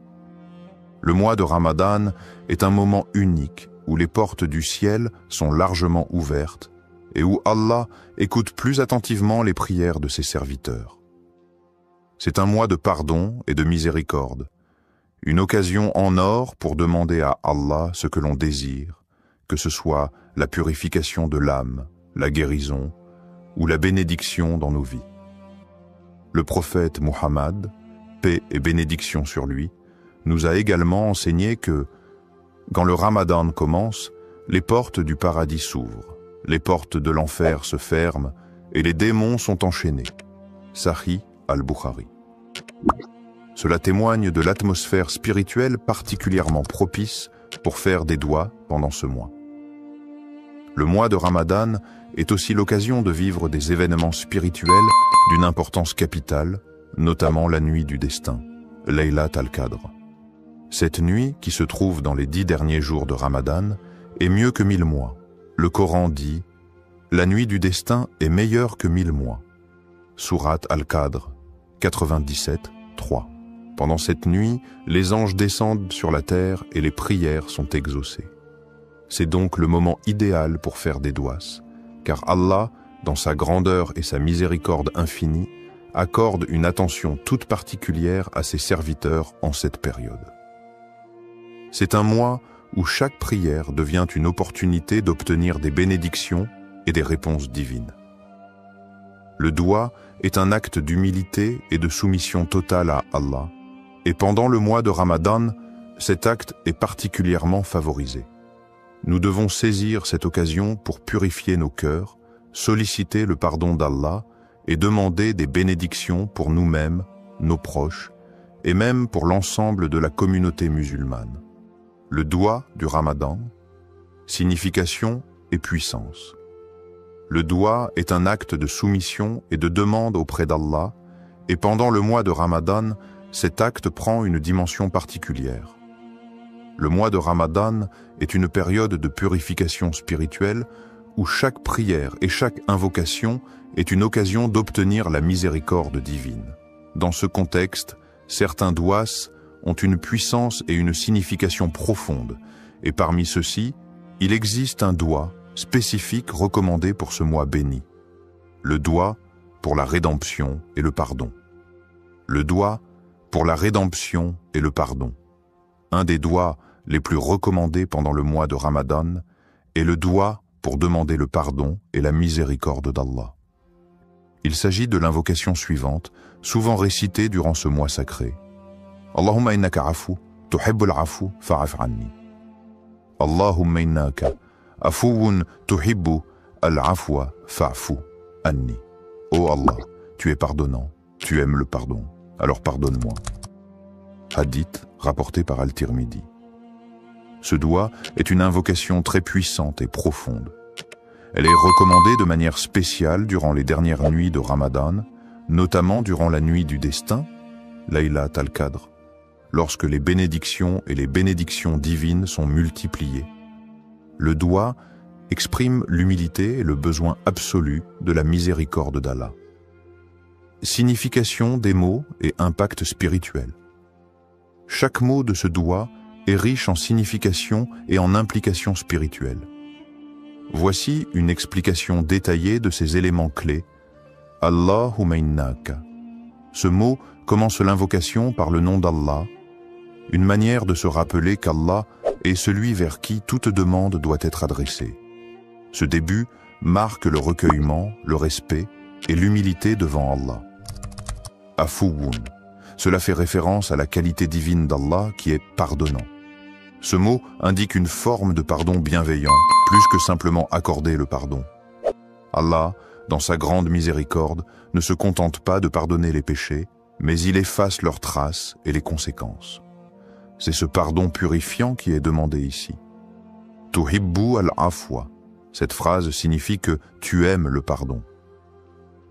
Le mois de Ramadan est un moment unique où les portes du ciel sont largement ouvertes et où Allah écoute plus attentivement les prières de ses serviteurs. C'est un mois de pardon et de miséricorde, une occasion en or pour demander à Allah ce que l'on désire, que ce soit la purification de l'âme, la guérison ou la bénédiction dans nos vies. Le prophète Muhammad, paix et bénédiction sur lui, nous a également enseigné que, quand le Ramadan commence, les portes du paradis s'ouvrent, les portes de l'enfer se ferment et les démons sont enchaînés. Sahih al-Bukhari. Cela témoigne de l'atmosphère spirituelle particulièrement propice pour faire des douas pendant ce mois. Le mois de Ramadan est aussi l'occasion de vivre des événements spirituels d'une importance capitale, notamment la nuit du destin, Laylat al-Qadr. Cette nuit, qui se trouve dans les 10 derniers jours de Ramadan, est mieux que 1000 mois. Le Coran dit « La nuit du destin est meilleure que 1000 mois ». Sourate al-Qadr, 97, 3. Pendant cette nuit, les anges descendent sur la terre et les prières sont exaucées. C'est donc le moment idéal pour faire des douas, car Allah, dans sa grandeur et sa miséricorde infinie, accorde une attention toute particulière à ses serviteurs en cette période. C'est un mois où chaque prière devient une opportunité d'obtenir des bénédictions et des réponses divines. Le doua est un acte d'humilité et de soumission totale à Allah, et pendant le mois de Ramadan, cet acte est particulièrement favorisé. Nous devons saisir cette occasion pour purifier nos cœurs, solliciter le pardon d'Allah et demander des bénédictions pour nous-mêmes, nos proches, et même pour l'ensemble de la communauté musulmane. Le doua du Ramadan, signification et puissance. Le doua est un acte de soumission et de demande auprès d'Allah, et pendant le mois de Ramadan, cet acte prend une dimension particulière. Le mois de Ramadan est une période de purification spirituelle où chaque prière et chaque invocation est une occasion d'obtenir la miséricorde divine. Dans ce contexte, certains douas ont une puissance et une signification profonde, et parmi ceux-ci, il existe un doua spécifique recommandé pour ce mois béni. Le doua pour la rédemption et le pardon. Le doua pour la rédemption et le pardon. Un des douas les plus recommandés pendant le mois de Ramadan est le doua pour demander le pardon et la miséricorde d'Allah. Il s'agit de l'invocation suivante, souvent récitée durant ce mois sacré. Allahumma innaka afu, tuhibbul afu, fa'af anni. Allahumma innaka afuun tuhibbu al-afwa, fa'fu anni. Ô Allah, tu es pardonnant, tu aimes le pardon, alors pardonne-moi. Hadith rapporté par Al-Tirmidhi. Ce doua est une invocation très puissante et profonde. Elle est recommandée de manière spéciale durant les dernières nuits de Ramadan, notamment durant la nuit du destin, Laylat al-Qadr, lorsque les bénédictions et les bénédictions divines sont multipliées. Le doua exprime l'humilité et le besoin absolu de la miséricorde d'Allah. Signification des mots et impact spirituel. Chaque mot de ce doua est riche en signification et en implications spirituelles. Voici une explication détaillée de ces éléments clés. Allahumma innaka. Ce mot commence l'invocation par le nom d'Allah, une manière de se rappeler qu'Allah est celui vers qui toute demande doit être adressée. Ce début marque le recueillement, le respect et l'humilité devant Allah. Afuwun. Cela fait référence à la qualité divine d'Allah qui est pardonnant. Ce mot indique une forme de pardon bienveillant, plus que simplement accorder le pardon. Allah, dans sa grande miséricorde, ne se contente pas de pardonner les péchés, mais il efface leurs traces et les conséquences. C'est ce pardon purifiant qui est demandé ici. Tuhibbu al-afwa. Cette phrase signifie que tu aimes le pardon.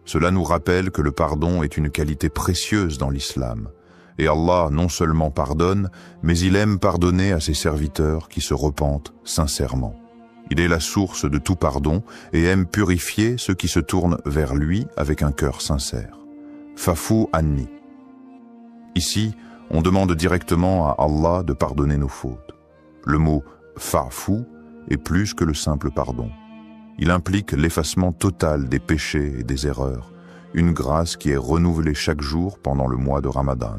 Cela nous rappelle que le pardon est une qualité précieuse dans l'islam. Et Allah non seulement pardonne, mais il aime pardonner à ses serviteurs qui se repentent sincèrement. Il est la source de tout pardon et aime purifier ceux qui se tournent vers lui avec un cœur sincère. Fa'fu anni. Ici, on demande directement à Allah de pardonner nos fautes. Le mot fa'fu est plus que le simple pardon. Il implique l'effacement total des péchés et des erreurs, une grâce qui est renouvelée chaque jour pendant le mois de Ramadan.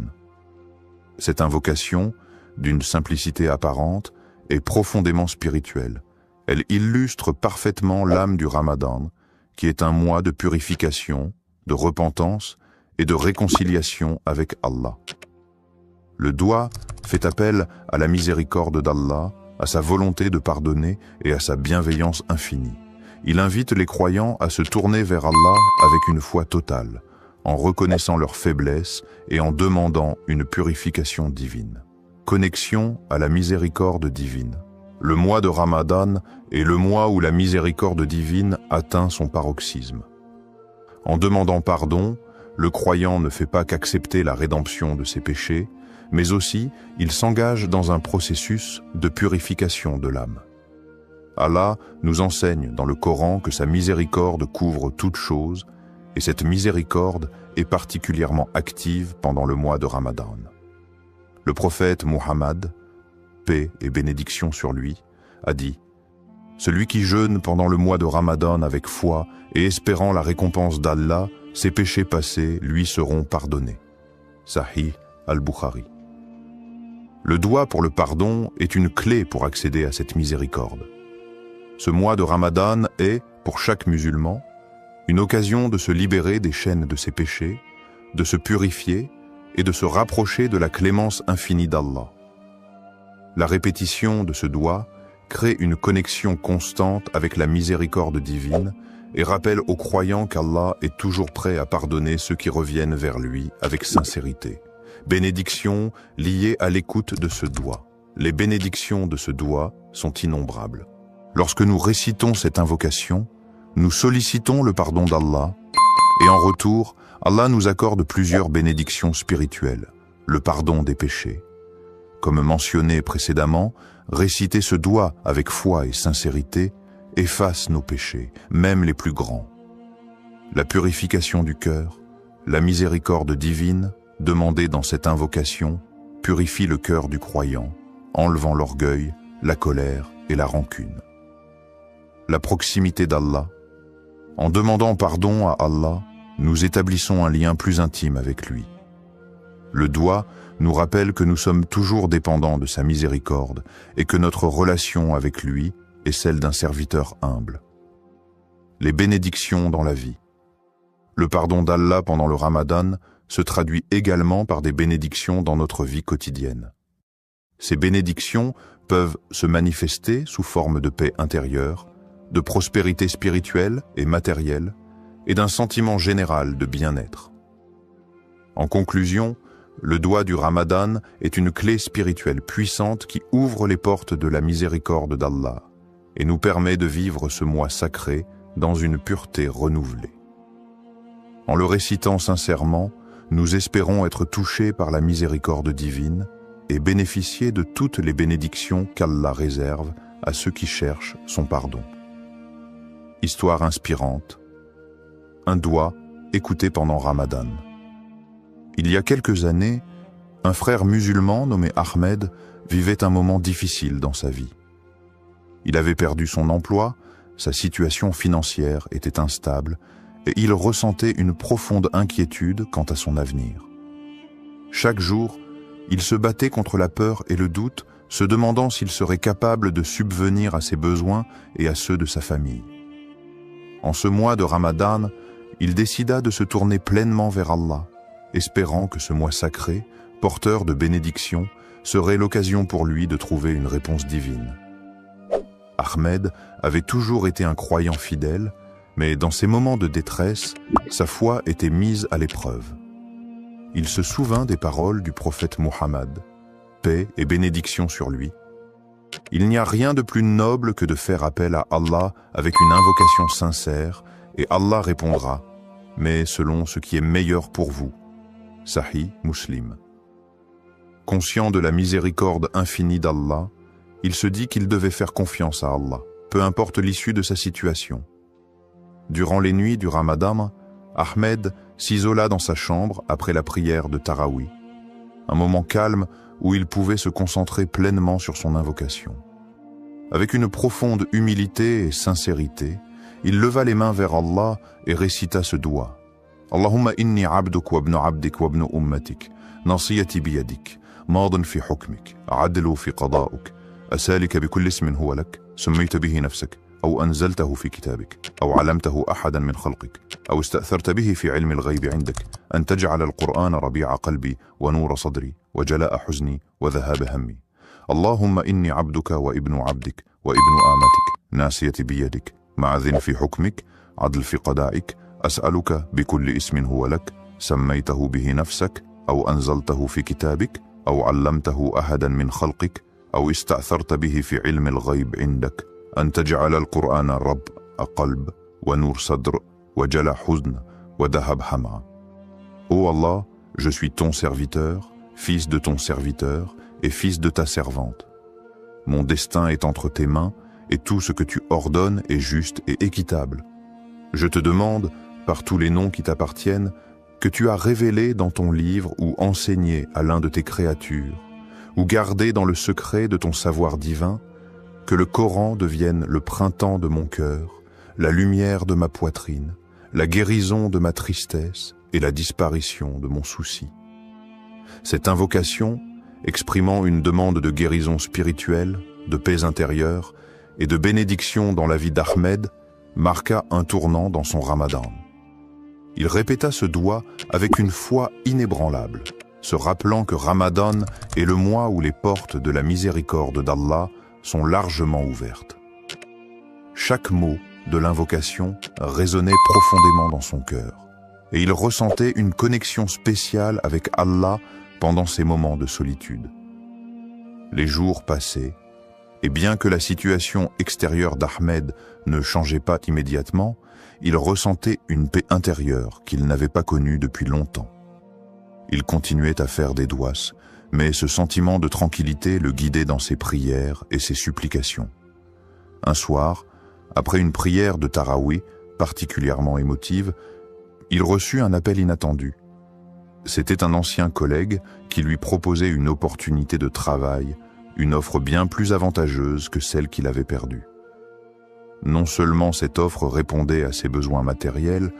Cette invocation, d'une simplicité apparente, est profondément spirituelle. Elle illustre parfaitement l'âme du Ramadan, qui est un mois de purification, de repentance et de réconciliation avec Allah. Le doua fait appel à la miséricorde d'Allah, à sa volonté de pardonner et à sa bienveillance infinie. Il invite les croyants à se tourner vers Allah avec une foi totale, en reconnaissant leurs faiblesses et en demandant une purification divine. Connexion à la miséricorde divine. Le mois de Ramadan est le mois où la miséricorde divine atteint son paroxysme. En demandant pardon, le croyant ne fait pas qu'accepter la rédemption de ses péchés, mais aussi il s'engage dans un processus de purification de l'âme. Allah nous enseigne dans le Coran que sa miséricorde couvre toutes choses, et cette miséricorde est particulièrement active pendant le mois de Ramadan. Le prophète Muhammad, paix et bénédiction sur lui, a dit « Celui qui jeûne pendant le mois de Ramadan avec foi et espérant la récompense d'Allah, ses péchés passés lui seront pardonnés. » Sahih al-Bukhari. Le doua pour le pardon est une clé pour accéder à cette miséricorde. Ce mois de Ramadan est, pour chaque musulman, une occasion de se libérer des chaînes de ses péchés, de se purifier et de se rapprocher de la clémence infinie d'Allah. La répétition de ce doua crée une connexion constante avec la miséricorde divine et rappelle aux croyants qu'Allah est toujours prêt à pardonner ceux qui reviennent vers lui avec sincérité. Bénédictions liées à l'écoute de ce doua. Les bénédictions de ce doua sont innombrables. Lorsque nous récitons cette invocation, nous sollicitons le pardon d'Allah et en retour, Allah nous accorde plusieurs bénédictions spirituelles. le pardon des péchés. Comme mentionné précédemment, réciter ce doua avec foi et sincérité efface nos péchés, même les plus grands. La purification du cœur, la miséricorde divine, demandée dans cette invocation, purifie le cœur du croyant, enlevant l'orgueil, la colère et la rancune. La proximité d'Allah. En demandant pardon à Allah, nous établissons un lien plus intime avec lui. Le doua nous rappelle que nous sommes toujours dépendants de sa miséricorde et que notre relation avec lui est celle d'un serviteur humble. Les bénédictions dans la vie. Le pardon d'Allah pendant le Ramadan se traduit également par des bénédictions dans notre vie quotidienne. Ces bénédictions peuvent se manifester sous forme de paix intérieure, de prospérité spirituelle et matérielle, et d'un sentiment général de bien-être. En conclusion, le doua du Ramadan est une clé spirituelle puissante qui ouvre les portes de la miséricorde d'Allah et nous permet de vivre ce mois sacré dans une pureté renouvelée. En le récitant sincèrement, nous espérons être touchés par la miséricorde divine et bénéficier de toutes les bénédictions qu'Allah réserve à ceux qui cherchent son pardon. Histoire inspirante. Un doua écouté pendant Ramadan. Il y a quelques années, un frère musulman nommé Ahmed vivait un moment difficile dans sa vie. Il avait perdu son emploi, sa situation financière était instable et il ressentait une profonde inquiétude quant à son avenir. Chaque jour, il se battait contre la peur et le doute, se demandant s'il serait capable de subvenir à ses besoins et à ceux de sa famille. En ce mois de Ramadan, il décida de se tourner pleinement vers Allah, espérant que ce mois sacré, porteur de bénédictions, serait l'occasion pour lui de trouver une réponse divine. Ahmed avait toujours été un croyant fidèle, mais dans ces moments de détresse, sa foi était mise à l'épreuve. Il se souvint des paroles du prophète Muhammad, paix et bénédiction sur lui. Il n'y a rien de plus noble que de faire appel à Allah avec une invocation sincère, et Allah répondra, mais selon ce qui est meilleur pour vous. Sahih Muslim. Conscient de la miséricorde infinie d'Allah, il se dit qu'il devait faire confiance à Allah, peu importe l'issue de sa situation. Durant les nuits du Ramadan, Ahmed s'isola dans sa chambre après la prière de Tarawih, un moment calme où il pouvait se concentrer pleinement sur son invocation. Avec une profonde humilité et sincérité, il leva les mains vers Allah et récita ce doua. Allahumma inni abduk wa ibnu abdik wa ibnu ummatik, nasiyati biyadik, maadin fi hukmik, adlu fi qada'uk, asalika bi kulli ismin huwa lak, سميت به نفسك أو أنزلته في كتابك أو علمته أحدا من خلقك أو استأثرت به في علم الغيب عندك أن تجعل القرآن ربيع قلبي ونور صدري وجلاء حزني وذهاب همي اللهم إني عبدك وابن عبدك وابن آمتك ناسيتي بيدك معذ في حكمك عدل في قضائك أسألك بكل اسم هو لك سميته به نفسك أو أنزلته في كتابك أو علمته أحدا من خلقك أو استأثرت به في علم الغيب عندك أن تجعل القرآن رب قلب ونور صدر وجلاء حزن وذهب همع. Ô Allah, je suis ton serviteur, fils de ton serviteur et fils de ta servante. Mon destin est entre tes mains et tout ce que tu ordonnes est juste et équitable. Je te demande, par tous les noms qui t'appartiennent, que tu as révélé dans ton livre ou enseigné à l'un de tes créatures, ou gardé dans le secret de ton savoir divin, que le Coran devienne le printemps de mon cœur, la lumière de ma poitrine, la guérison de ma tristesse et la disparition de mon souci. Cette invocation, exprimant une demande de guérison spirituelle, de paix intérieure et de bénédiction dans la vie d'Ahmed, marqua un tournant dans son Ramadan. Il répéta ce doua avec une foi inébranlable, se rappelant que Ramadan est le mois où les portes de la miséricorde d'Allah sont largement ouvertes. Chaque mot de l'invocation résonnait profondément dans son cœur, et il ressentait une connexion spéciale avec Allah pendant ces moments de solitude. Les jours passaient, et bien que la situation extérieure d'Ahmed ne changeait pas immédiatement, il ressentait une paix intérieure qu'il n'avait pas connue depuis longtemps. Il continuait à faire des douas, mais ce sentiment de tranquillité le guidait dans ses prières et ses supplications. Un soir, après une prière de Tarawih particulièrement émotive, il reçut un appel inattendu. C'était un ancien collègue qui lui proposait une opportunité de travail, une offre bien plus avantageuse que celle qu'il avait perdue. Non seulement cette offre répondait à ses besoins matériels,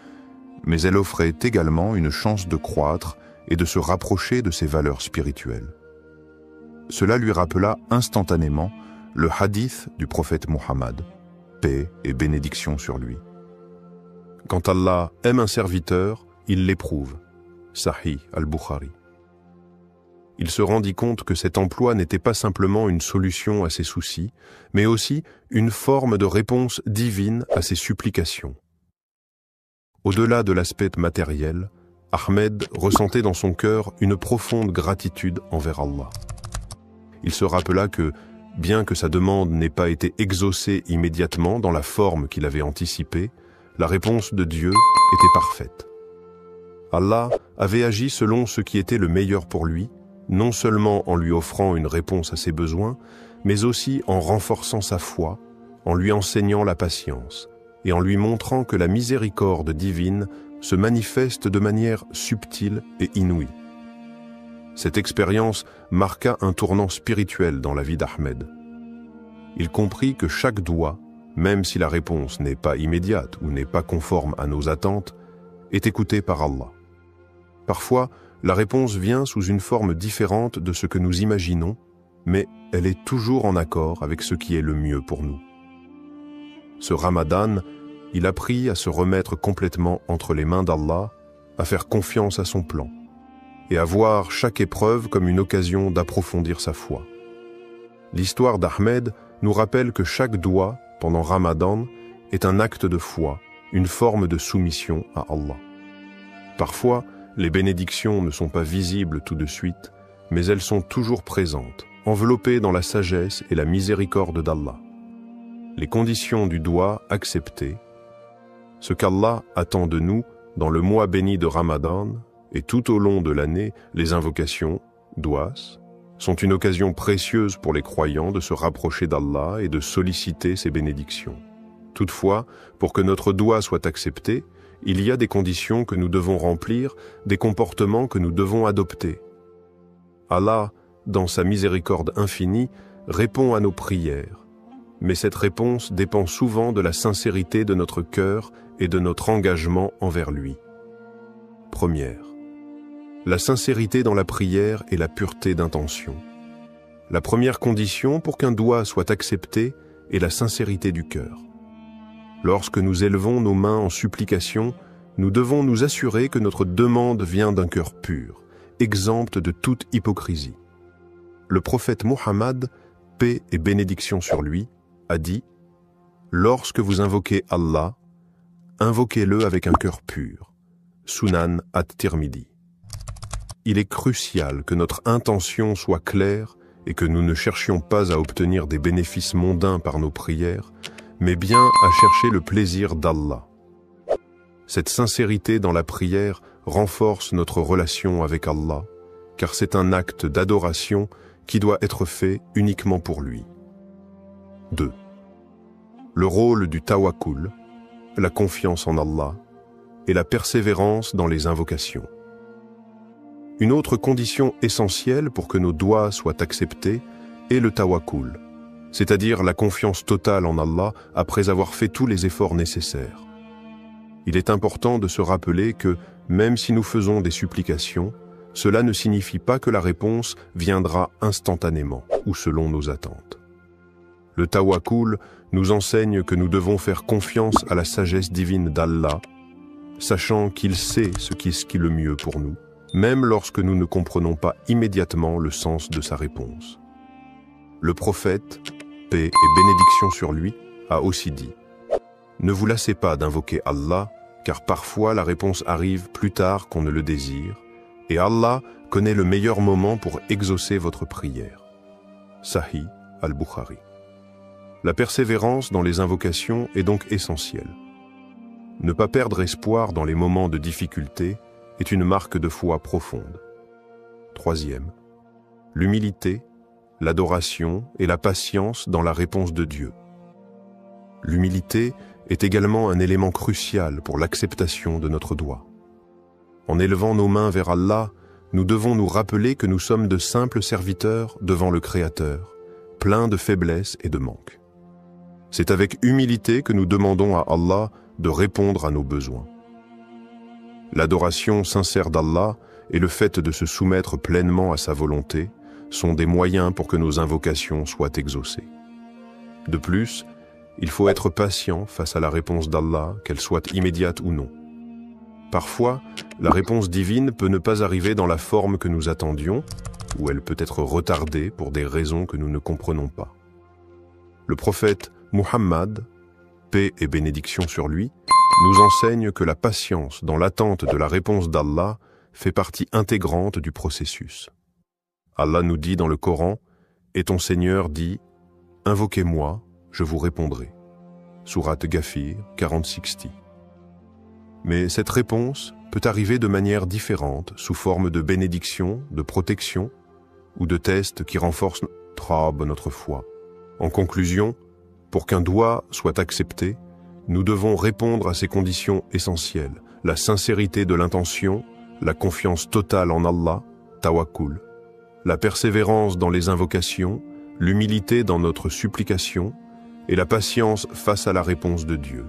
mais elle offrait également une chance de croître et de se rapprocher de ses valeurs spirituelles. Cela lui rappela instantanément le hadith du prophète Muhammad, paix et bénédiction sur lui. Quand Allah aime un serviteur, il l'éprouve. Sahih al-Bukhari. Il se rendit compte que cet emploi n'était pas simplement une solution à ses soucis, mais aussi une forme de réponse divine à ses supplications. Au-delà de l'aspect matériel, Ahmed ressentait dans son cœur une profonde gratitude envers Allah. Il se rappela que, bien que sa demande n'ait pas été exaucée immédiatement dans la forme qu'il avait anticipée, la réponse de Dieu était parfaite. Allah avait agi selon ce qui était le meilleur pour lui, non seulement en lui offrant une réponse à ses besoins, mais aussi en renforçant sa foi, en lui enseignant la patience et en lui montrant que la miséricorde divine se manifeste de manière subtile et inouïe. Cette expérience marqua un tournant spirituel dans la vie d'Ahmed. Il comprit que chaque doua, même si la réponse n'est pas immédiate ou n'est pas conforme à nos attentes, est écoutée par Allah. Parfois, la réponse vient sous une forme différente de ce que nous imaginons, mais elle est toujours en accord avec ce qui est le mieux pour nous. Ce Ramadan, il apprit à se remettre complètement entre les mains d'Allah, à faire confiance à son plan, et à voir chaque épreuve comme une occasion d'approfondir sa foi. L'histoire d'Ahmed nous rappelle que chaque doua, pendant Ramadan, est un acte de foi, une forme de soumission à Allah. Parfois, les bénédictions ne sont pas visibles tout de suite, mais elles sont toujours présentes, enveloppées dans la sagesse et la miséricorde d'Allah. Les conditions du doua acceptées, ce qu'Allah attend de nous dans le mois béni de Ramadan et tout au long de l'année, les invocations, douas, sont une occasion précieuse pour les croyants de se rapprocher d'Allah et de solliciter ses bénédictions. Toutefois, pour que notre doua soit accepté, il y a des conditions que nous devons remplir, des comportements que nous devons adopter. Allah, dans sa miséricorde infinie, répond à nos prières, mais cette réponse dépend souvent de la sincérité de notre cœur et de notre engagement envers lui. Première, la sincérité dans la prière et la pureté d'intention. La première condition pour qu'un doua soit accepté est la sincérité du cœur. Lorsque nous élevons nos mains en supplication, nous devons nous assurer que notre demande vient d'un cœur pur, exempt de toute hypocrisie. Le prophète Muhammad, paix et bénédiction sur lui, a dit « Lorsque vous invoquez Allah, invoquez-le avec un cœur pur. » Sunan at-Tirmidhi. Il est crucial que notre intention soit claire et que nous ne cherchions pas à obtenir des bénéfices mondains par nos prières, mais bien à chercher le plaisir d'Allah. Cette sincérité dans la prière renforce notre relation avec Allah, car c'est un acte d'adoration qui doit être fait uniquement pour lui. 2. Le rôle du tawakkul, la confiance en Allah, et la persévérance dans les invocations. Une autre condition essentielle pour que nos doua soient acceptés est le tawakkul, c'est-à-dire la confiance totale en Allah après avoir fait tous les efforts nécessaires. Il est important de se rappeler que, même si nous faisons des supplications, cela ne signifie pas que la réponse viendra instantanément ou selon nos attentes. Le tawakkul nous enseigne que nous devons faire confiance à la sagesse divine d'Allah, sachant qu'il sait ce qui est le mieux pour nous, même lorsque nous ne comprenons pas immédiatement le sens de sa réponse. Le prophète, paix et bénédiction sur lui, a aussi dit « Ne vous lassez pas d'invoquer Allah, car parfois la réponse arrive plus tard qu'on ne le désire, et Allah connaît le meilleur moment pour exaucer votre prière. » Sahih al-Bukhari. La persévérance dans les invocations est donc essentielle. Ne pas perdre espoir dans les moments de difficulté est une marque de foi profonde. Troisième, l'humilité, l'adoration et la patience dans la réponse de Dieu. L'humilité est également un élément crucial pour l'acceptation de notre dua. En élevant nos mains vers Allah, nous devons nous rappeler que nous sommes de simples serviteurs devant le Créateur, pleins de faiblesses et de manques. C'est avec humilité que nous demandons à Allah de répondre à nos besoins. L'adoration sincère d'Allah et le fait de se soumettre pleinement à sa volonté sont des moyens pour que nos invocations soient exaucées. De plus, il faut être patient face à la réponse d'Allah, qu'elle soit immédiate ou non. Parfois, la réponse divine peut ne pas arriver dans la forme que nous attendions, ou elle peut être retardée pour des raisons que nous ne comprenons pas. Le prophète Muhammad, paix et bénédiction sur lui, nous enseigne que la patience dans l'attente de la réponse d'Allah fait partie intégrante du processus. Allah nous dit dans le Coran, « Et ton Seigneur dit, invoquez-moi, je vous répondrai. » Sourate Ghafir 40-60. Mais cette réponse peut arriver de manière différente, sous forme de bénédiction, de protection ou de tests qui renforcent notre foi. En conclusion, pour qu'un doua soit accepté, nous devons répondre à ces conditions essentielles, la sincérité de l'intention, la confiance totale en Allah, tawakkul, la persévérance dans les invocations, l'humilité dans notre supplication et la patience face à la réponse de Dieu.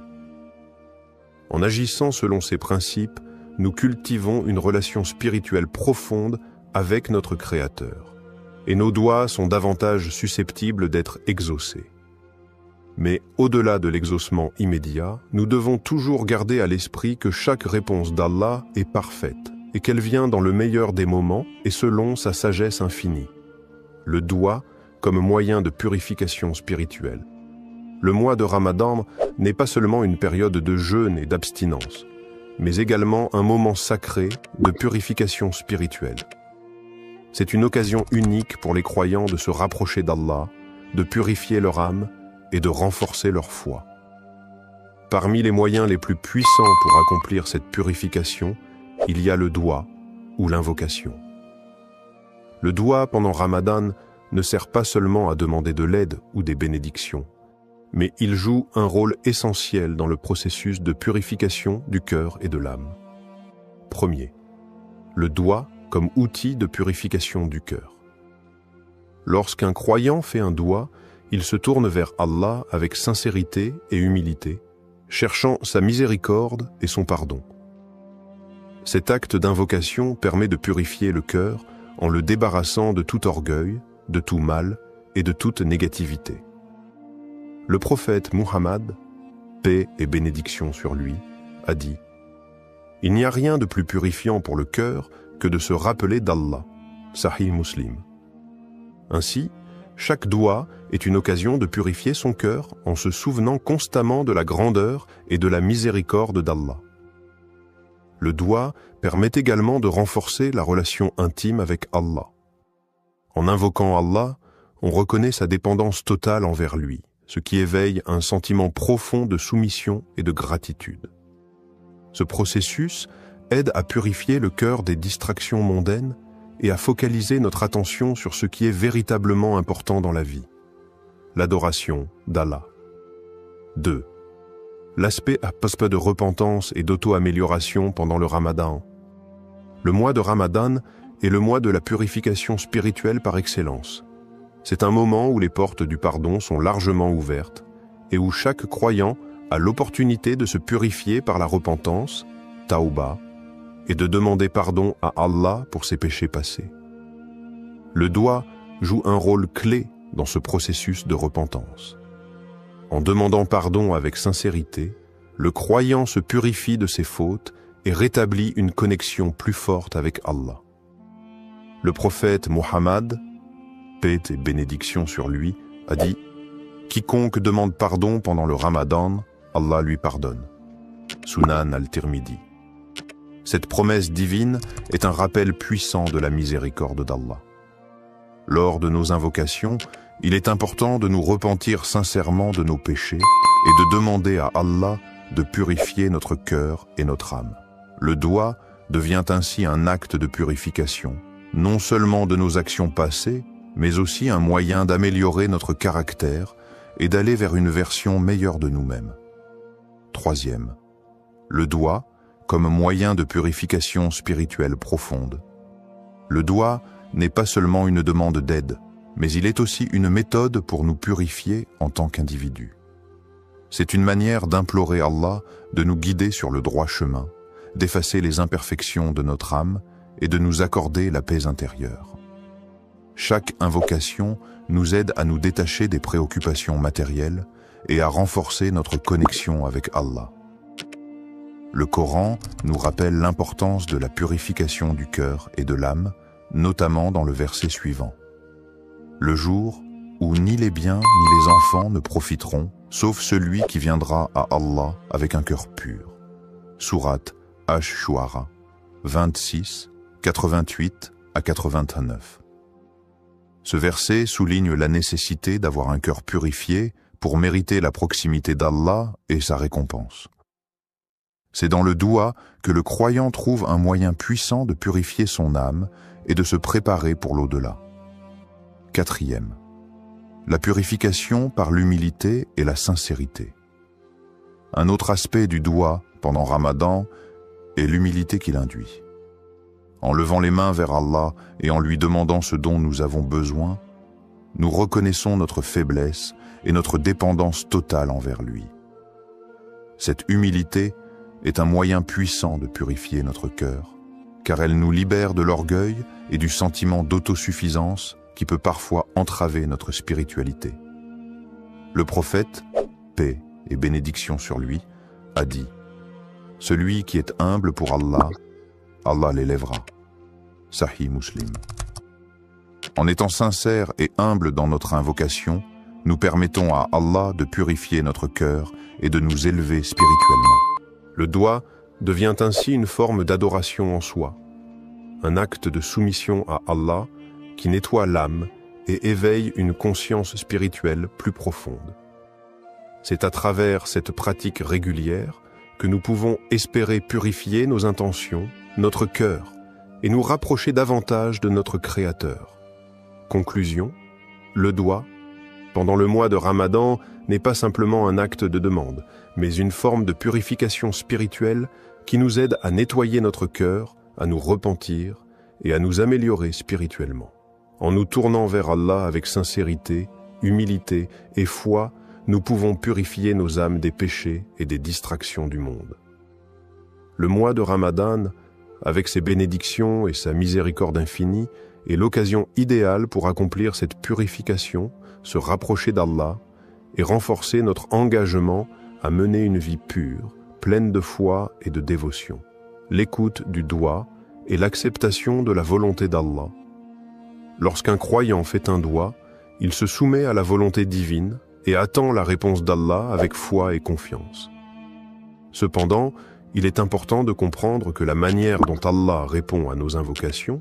En agissant selon ces principes, nous cultivons une relation spirituelle profonde avec notre Créateur, et nos doigts sont davantage susceptibles d'être exaucés. Mais au-delà de l'exaucement immédiat, nous devons toujours garder à l'esprit que chaque réponse d'Allah est parfaite et qu'elle vient dans le meilleur des moments et selon sa sagesse infinie. Le doua comme moyen de purification spirituelle. Le mois de Ramadan n'est pas seulement une période de jeûne et d'abstinence, mais également un moment sacré de purification spirituelle. C'est une occasion unique pour les croyants de se rapprocher d'Allah, de purifier leur âme et de renforcer leur foi. Parmi les moyens les plus puissants pour accomplir cette purification, il y a le doua ou l'invocation. Le doua pendant Ramadan ne sert pas seulement à demander de l'aide ou des bénédictions, mais il joue un rôle essentiel dans le processus de purification du cœur et de l'âme. Premier, le doua comme outil de purification du cœur. Lorsqu'un croyant fait un doua, il se tourne vers Allah avec sincérité et humilité, cherchant sa miséricorde et son pardon. Cet acte d'invocation permet de purifier le cœur en le débarrassant de tout orgueil, de tout mal et de toute négativité. Le prophète Muhammad, paix et bénédiction sur lui, a dit « Il n'y a rien de plus purifiant pour le cœur que de se rappeler d'Allah. » Sahih Muslim. Ainsi, chaque doua est une occasion de purifier son cœur en se souvenant constamment de la grandeur et de la miséricorde d'Allah. Le doua permet également de renforcer la relation intime avec Allah. En invoquant Allah, on reconnaît sa dépendance totale envers lui, ce qui éveille un sentiment profond de soumission et de gratitude. Ce processus aide à purifier le cœur des distractions mondaines et à focaliser notre attention sur ce qui est véritablement important dans la vie, l'adoration d'Allah. 2. L'aspect de repentance et d'auto-amélioration pendant le Ramadan. Le mois de Ramadan est le mois de la purification spirituelle par excellence. C'est un moment où les portes du pardon sont largement ouvertes et où chaque croyant a l'opportunité de se purifier par la repentance, tauba, et de demander pardon à Allah pour ses péchés passés. Le doua joue un rôle clé dans ce processus de repentance. En demandant pardon avec sincérité, le croyant se purifie de ses fautes et rétablit une connexion plus forte avec Allah. Le prophète Muhammad, paix et bénédiction sur lui, a dit « Quiconque demande pardon pendant le Ramadan, Allah lui pardonne. » Sunan al-Tirmidhi. Cette promesse divine est un rappel puissant de la miséricorde d'Allah. Lors de nos invocations, il est important de nous repentir sincèrement de nos péchés et de demander à Allah de purifier notre cœur et notre âme. Le doua devient ainsi un acte de purification, non seulement de nos actions passées, mais aussi un moyen d'améliorer notre caractère et d'aller vers une version meilleure de nous-mêmes. Troisième, le doigt comme moyen de purification spirituelle profonde. Le doigt n'est pas seulement une demande d'aide, mais il est aussi une méthode pour nous purifier en tant qu'individus. C'est une manière d'implorer Allah de nous guider sur le droit chemin, d'effacer les imperfections de notre âme et de nous accorder la paix intérieure. Chaque invocation nous aide à nous détacher des préoccupations matérielles et à renforcer notre connexion avec Allah. Le Coran nous rappelle l'importance de la purification du cœur et de l'âme, notamment dans le verset suivant. Le jour où ni les biens ni les enfants ne profiteront, sauf celui qui viendra à Allah avec un cœur pur. Sourate Ash-Shu'ara, 26, 88 à 89. Ce verset souligne la nécessité d'avoir un cœur purifié pour mériter la proximité d'Allah et sa récompense. C'est dans le doua que le croyant trouve un moyen puissant de purifier son âme et de se préparer pour l'au-delà. Quatrième, la purification par l'humilité et la sincérité. Un autre aspect du doua pendant Ramadan est l'humilité qu'il induit. En levant les mains vers Allah et en lui demandant ce dont nous avons besoin, nous reconnaissons notre faiblesse et notre dépendance totale envers lui. Cette humilité est un moyen puissant de purifier notre cœur, car elle nous libère de l'orgueil et du sentiment d'autosuffisance qui peut parfois entraver notre spiritualité. Le prophète, paix et bénédiction sur lui, a dit « Celui qui est humble pour Allah, Allah l'élèvera. » Sahih Muslim. En étant sincères et humbles dans notre invocation, nous permettons à Allah de purifier notre cœur et de nous élever spirituellement.
Le doigt devient ainsi une forme d'adoration en soi, un acte de soumission à Allah qui nettoie l'âme et éveille une conscience spirituelle plus profonde. C'est à travers cette pratique régulière que nous pouvons espérer purifier nos intentions, notre cœur, et nous rapprocher davantage de notre Créateur. Conclusion, le doigt, pendant le mois de Ramadan, n'est pas simplement un acte de demande, mais une forme de purification spirituelle qui nous aide à nettoyer notre cœur, à nous repentir et à nous améliorer spirituellement. En nous tournant vers Allah avec sincérité, humilité et foi, nous pouvons purifier nos âmes des péchés et des distractions du monde. Le mois de Ramadan, avec ses bénédictions et sa miséricorde infinie, est l'occasion idéale pour accomplir cette purification, se rapprocher d'Allah et renforcer notre engagement à mener une vie pure, pleine de foi et de dévotion. L'écoute du doigt et l'acceptation de la volonté d'Allah. Lorsqu'un croyant fait un doigt, il se soumet à la volonté divine et attend la réponse d'Allah avec foi et confiance. Cependant, il est important de comprendre que la manière dont Allah répond à nos invocations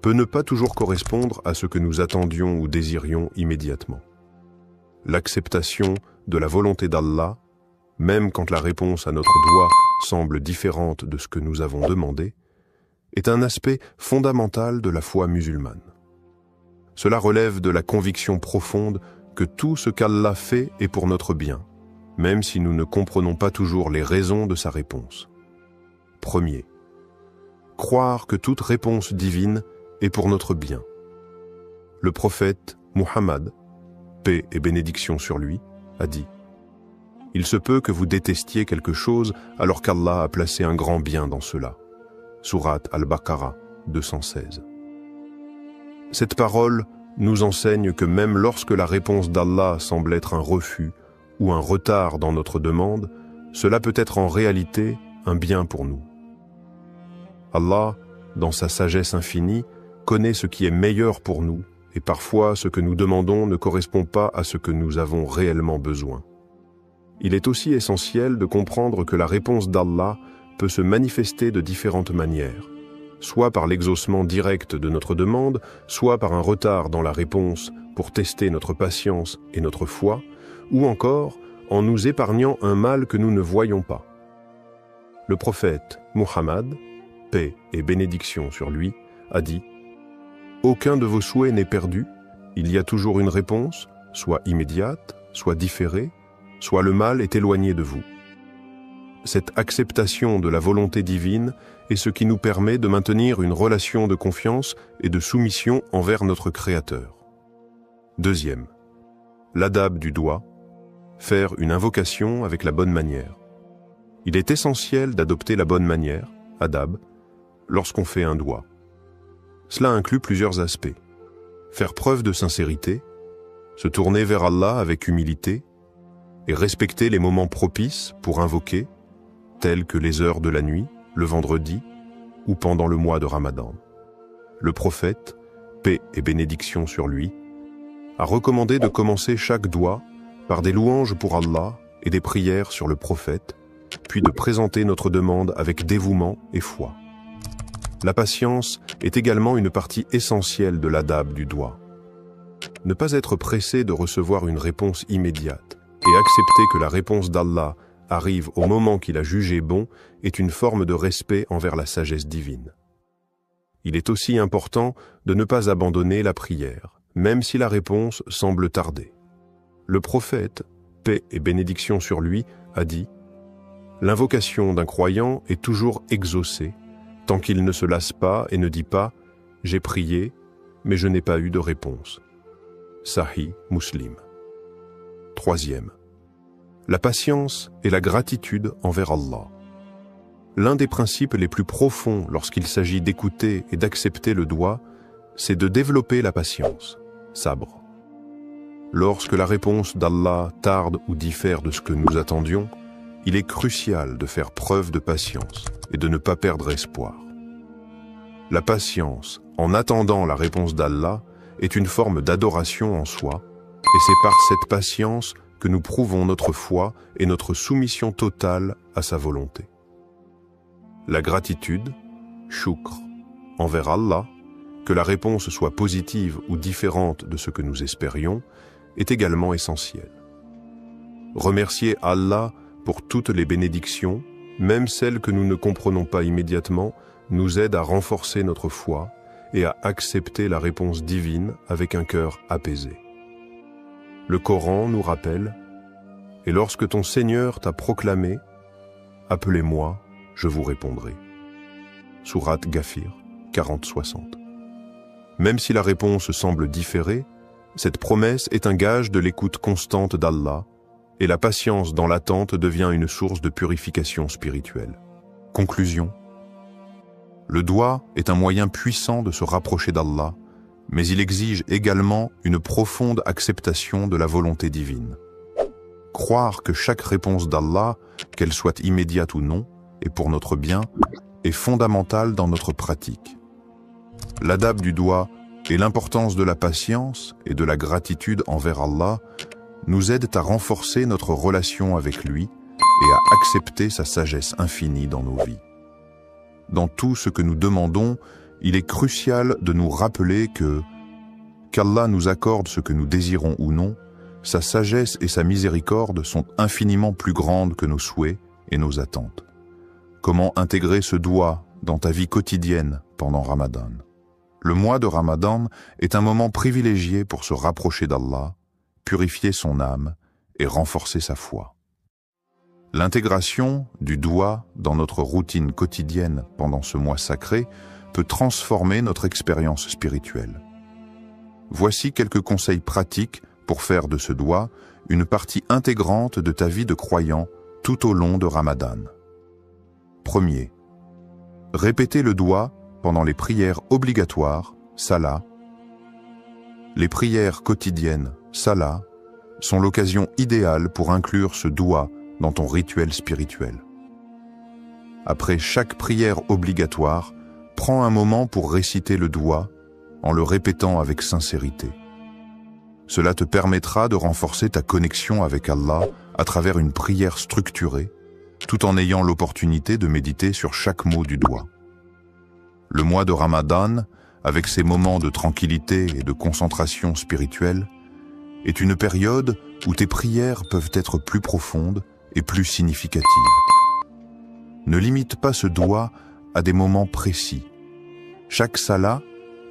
peut ne pas toujours correspondre à ce que nous attendions ou désirions immédiatement. L'acceptation de la volonté d'Allah, même quand la réponse à notre doigt semble différente de ce que nous avons demandé, est un aspect fondamental de la foi musulmane. Cela relève de la conviction profonde que tout ce qu'Allah fait est pour notre bien, même si nous ne comprenons pas toujours les raisons de sa réponse. Premier, croire que toute réponse divine est pour notre bien. Le prophète Muhammad, paix et bénédiction sur lui, a dit « Il se peut que vous détestiez quelque chose alors qu'Allah a placé un grand bien dans cela. » Sourate Al-Baqarah, 216. Cette parole nous enseigne que même lorsque la réponse d'Allah semble être un refus ou un retard dans notre demande, cela peut être en réalité un bien pour nous. Allah, dans sa sagesse infinie, connaît ce qui est meilleur pour nous et parfois ce que nous demandons ne correspond pas à ce que nous avons réellement besoin. Il est aussi essentiel de comprendre que la réponse d'Allah peut se manifester de différentes manières, soit par l'exaucement direct de notre demande, soit par un retard dans la réponse pour tester notre patience et notre foi, ou encore en nous épargnant un mal que nous ne voyons pas. Le prophète Muhammad, paix et bénédiction sur lui, a dit aucun de vos souhaits n'est perdu, il y a toujours une réponse, soit immédiate, soit différée, soit le mal est éloigné de vous. Cette acceptation de la volonté divine est ce qui nous permet de maintenir une relation de confiance et de soumission envers notre Créateur. Deuxième, l'adab du doigt, faire une invocation avec la bonne manière. Il est essentiel d'adopter la bonne manière, adab, lorsqu'on fait un doigt. Cela inclut plusieurs aspects. Faire preuve de sincérité, se tourner vers Allah avec humilité et respecter les moments propices pour invoquer, tels que les heures de la nuit, le vendredi ou pendant le mois de Ramadan. Le prophète, paix et bénédiction sur lui, a recommandé de commencer chaque doigt par des louanges pour Allah et des prières sur le prophète, puis de présenter notre demande avec dévouement et foi. La patience est également une partie essentielle de l'adab du doigt. Ne pas être pressé de recevoir une réponse immédiate et accepter que la réponse d'Allah arrive au moment qu'il a jugé bon est une forme de respect envers la sagesse divine. Il est aussi important de ne pas abandonner la prière, même si la réponse semble tarder. Le prophète, paix et bénédiction sur lui, a dit « L'invocation d'un croyant est toujours exaucée, tant qu'il ne se lasse pas et ne dit pas « J'ai prié, mais je n'ai pas eu de réponse ». Sahih Muslim. Troisième, la patience et la gratitude envers Allah. L'un des principes les plus profonds lorsqu'il s'agit d'écouter et d'accepter le doigt, c'est de développer la patience, sabre. Lorsque la réponse d'Allah tarde ou diffère de ce que nous attendions, il est crucial de faire preuve de patience et de ne pas perdre espoir. La patience, en attendant la réponse d'Allah, est une forme d'adoration en soi, et c'est par cette patience que nous prouvons notre foi et notre soumission totale à sa volonté. La gratitude, shukr, envers Allah, que la réponse soit positive ou différente de ce que nous espérions, est également essentielle. Remercier Allah pour toutes les bénédictions, même celles que nous ne comprenons pas immédiatement, nous aide à renforcer notre foi et à accepter la réponse divine avec un cœur apaisé. Le Coran nous rappelle « Et lorsque ton Seigneur t'a proclamé, appelez-moi, je vous répondrai. » Sourate Ghafir 40-60. Même si la réponse semble différer, cette promesse est un gage de l'écoute constante d'Allah et la patience dans l'attente devient une source de purification spirituelle. Conclusion. Le doigt est un moyen puissant de se rapprocher d'Allah, mais il exige également une profonde acceptation de la volonté divine. Croire que chaque réponse d'Allah, qu'elle soit immédiate ou non, et pour notre bien, est fondamentale dans notre pratique. L'adab du doigt et l'importance de la patience et de la gratitude envers Allah nous aident à renforcer notre relation avec lui et à accepter sa sagesse infinie dans nos vies. Dans tout ce que nous demandons, il est crucial de nous rappeler qu'Allah nous accorde ce que nous désirons ou non, sa sagesse et sa miséricorde sont infiniment plus grandes que nos souhaits et nos attentes. Comment intégrer ce doigt dans ta vie quotidienne pendant Ramadan? Le mois de Ramadan est un moment privilégié pour se rapprocher d'Allah, purifier son âme et renforcer sa foi. L'intégration du doigt dans notre routine quotidienne pendant ce mois sacré peut transformer notre expérience spirituelle. Voici quelques conseils pratiques pour faire de ce doigt une partie intégrante de ta vie de croyant tout au long de Ramadan. Premier, répétez le doigt pendant les prières obligatoires, salat. Les prières quotidiennes, salat, sont l'occasion idéale pour inclure ce doigt dans ton rituel spirituel. Après chaque prière obligatoire, prends un moment pour réciter le doigt en le répétant avec sincérité. Cela te permettra de renforcer ta connexion avec Allah à travers une prière structurée, tout en ayant l'opportunité de méditer sur chaque mot du doigt. Le mois de Ramadan, avec ses moments de tranquillité et de concentration spirituelle, est une période où tes prières peuvent être plus profondes et plus significatives. Ne limite pas ce doigt à des moments précis. Chaque salat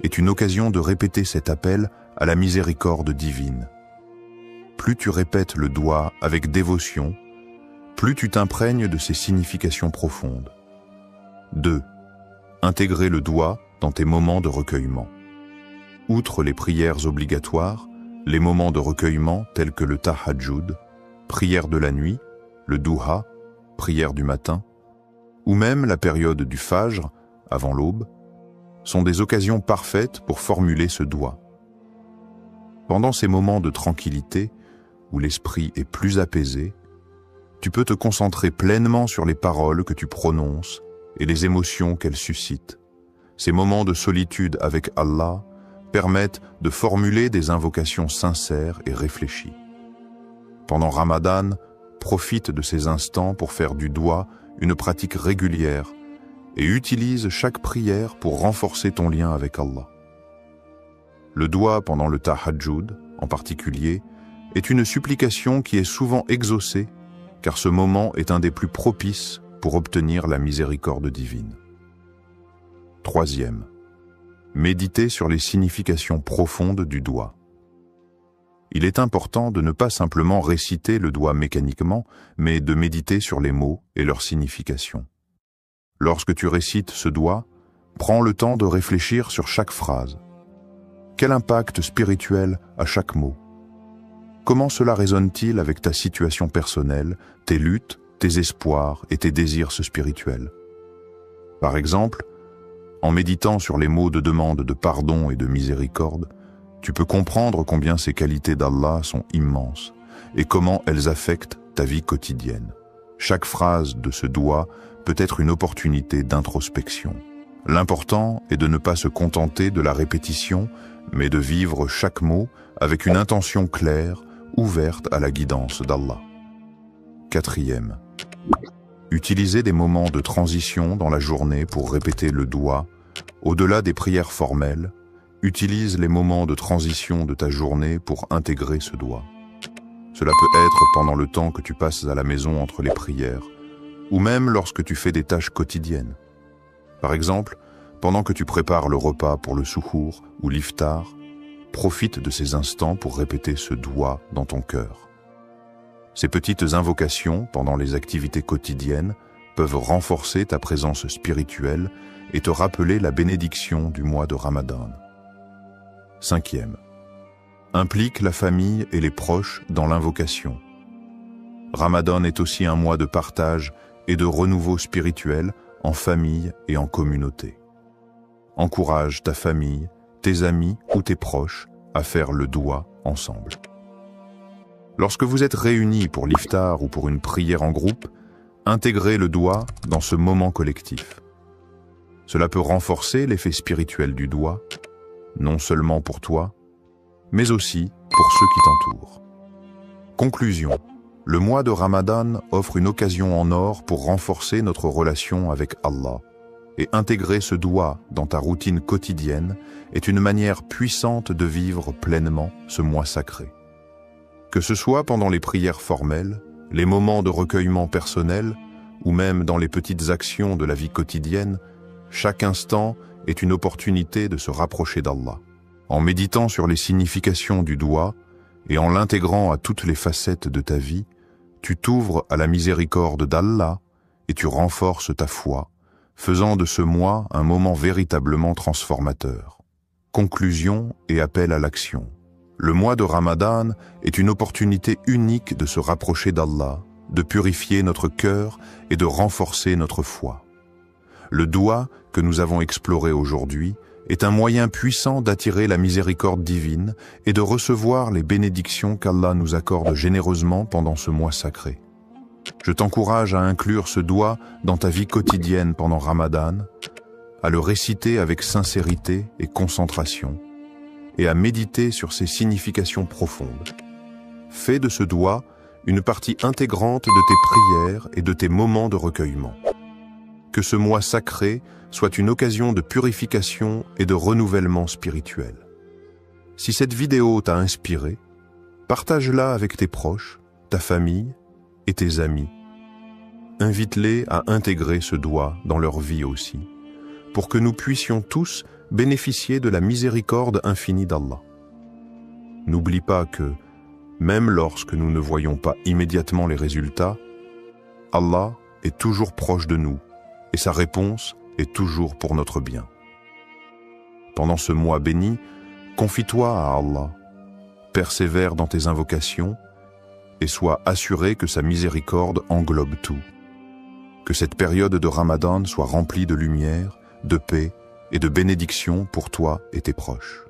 est une occasion de répéter cet appel à la miséricorde divine. Plus tu répètes le doigt avec dévotion, plus tu t'imprègnes de ses significations profondes. 2. Intégrer le doigt dans tes moments de recueillement. Outre les prières obligatoires, les moments de recueillement tels que le tahajjud, prière de la nuit, le duha, prière du matin, ou même la période du fajr, avant l'aube, sont des occasions parfaites pour formuler ce doigt. Pendant ces moments de tranquillité, où l'esprit est plus apaisé, tu peux te concentrer pleinement sur les paroles que tu prononces et les émotions qu'elles suscitent. Ces moments de solitude avec Allah permettent de formuler des invocations sincères et réfléchies. Pendant Ramadan, profite de ces instants pour faire du doigt une pratique régulière et utilise chaque prière pour renforcer ton lien avec Allah. Le doigt pendant le tahajjud, en particulier, est une supplication qui est souvent exaucée, car ce moment est un des plus propices pour obtenir la miséricorde divine. 3. Méditer sur les significations profondes du doigt. Il est important de ne pas simplement réciter le doigt mécaniquement, mais de méditer sur les mots et leur signification. Lorsque tu récites ce doigt, prends le temps de réfléchir sur chaque phrase. Quel impact spirituel a chaque mot? Comment cela résonne-t-il avec ta situation personnelle, tes luttes, tes espoirs et tes désirs spirituels? Par exemple, en méditant sur les mots de demande de pardon et de miséricorde, tu peux comprendre combien ces qualités d'Allah sont immenses et comment elles affectent ta vie quotidienne. Chaque phrase de ce doigt peut être une opportunité d'introspection. L'important est de ne pas se contenter de la répétition, mais de vivre chaque mot avec une intention claire, ouverte à la guidance d'Allah. 4. Utiliser des moments de transition dans la journée pour répéter le doigt. Au-delà des prières formelles, utilise les moments de transition de ta journée pour intégrer ce doigt. Cela peut être pendant le temps que tu passes à la maison entre les prières, ou même lorsque tu fais des tâches quotidiennes. Par exemple, pendant que tu prépares le repas pour le suhour ou l'iftar, profite de ces instants pour répéter ce doigt dans ton cœur. Ces petites invocations pendant les activités quotidiennes peuvent renforcer ta présence spirituelle et te rappeler la bénédiction du mois de Ramadan. 5. Implique la famille et les proches dans l'invocation. Ramadan est aussi un mois de partage et de renouveau spirituel en famille et en communauté. Encourage ta famille, tes amis ou tes proches à faire le doigt ensemble. Lorsque vous êtes réunis pour l'iftar ou pour une prière en groupe, intégrez le doigt dans ce moment collectif. Cela peut renforcer l'effet spirituel du doigt, non seulement pour toi, mais aussi pour ceux qui t'entourent. Conclusion. Le mois de Ramadan offre une occasion en or pour renforcer notre relation avec Allah, et intégrer ce doigt dans ta routine quotidienne est une manière puissante de vivre pleinement ce mois sacré. Que ce soit pendant les prières formelles, les moments de recueillement personnel, ou même dans les petites actions de la vie quotidienne, chaque instant est une opportunité de se rapprocher d'Allah. En méditant sur les significations du doigt et en l'intégrant à toutes les facettes de ta vie, tu t'ouvres à la miséricorde d'Allah et tu renforces ta foi, faisant de ce mois un moment véritablement transformateur. Conclusion et appel à l'action. Le mois de Ramadan est une opportunité unique de se rapprocher d'Allah, de purifier notre cœur et de renforcer notre foi. Le doigt que nous avons exploré aujourd'hui est un moyen puissant d'attirer la miséricorde divine et de recevoir les bénédictions qu'Allah nous accorde généreusement pendant ce mois sacré. Je t'encourage à inclure ce doigt dans ta vie quotidienne pendant Ramadan, à le réciter avec sincérité et concentration, et à méditer sur ses significations profondes. Fais de ce doigt une partie intégrante de tes prières et de tes moments de recueillement. Que ce mois sacré soit une occasion de purification et de renouvellement spirituel. Si cette vidéo t'a inspiré, partage-la avec tes proches, ta famille et tes amis. Invite-les à intégrer ce doigt dans leur vie aussi, pour que nous puissions tous
bénéficier de la miséricorde infinie d'Allah. N'oublie pas que, même lorsque nous ne voyons pas immédiatement les résultats, Allah est toujours proche de nous et sa réponse est toujours pour notre bien. Pendant ce mois béni, confie-toi à Allah, persévère dans tes invocations et sois assuré que sa miséricorde englobe tout. Que cette période de Ramadan soit remplie de lumière, de paix et de bénédiction pour toi et tes proches.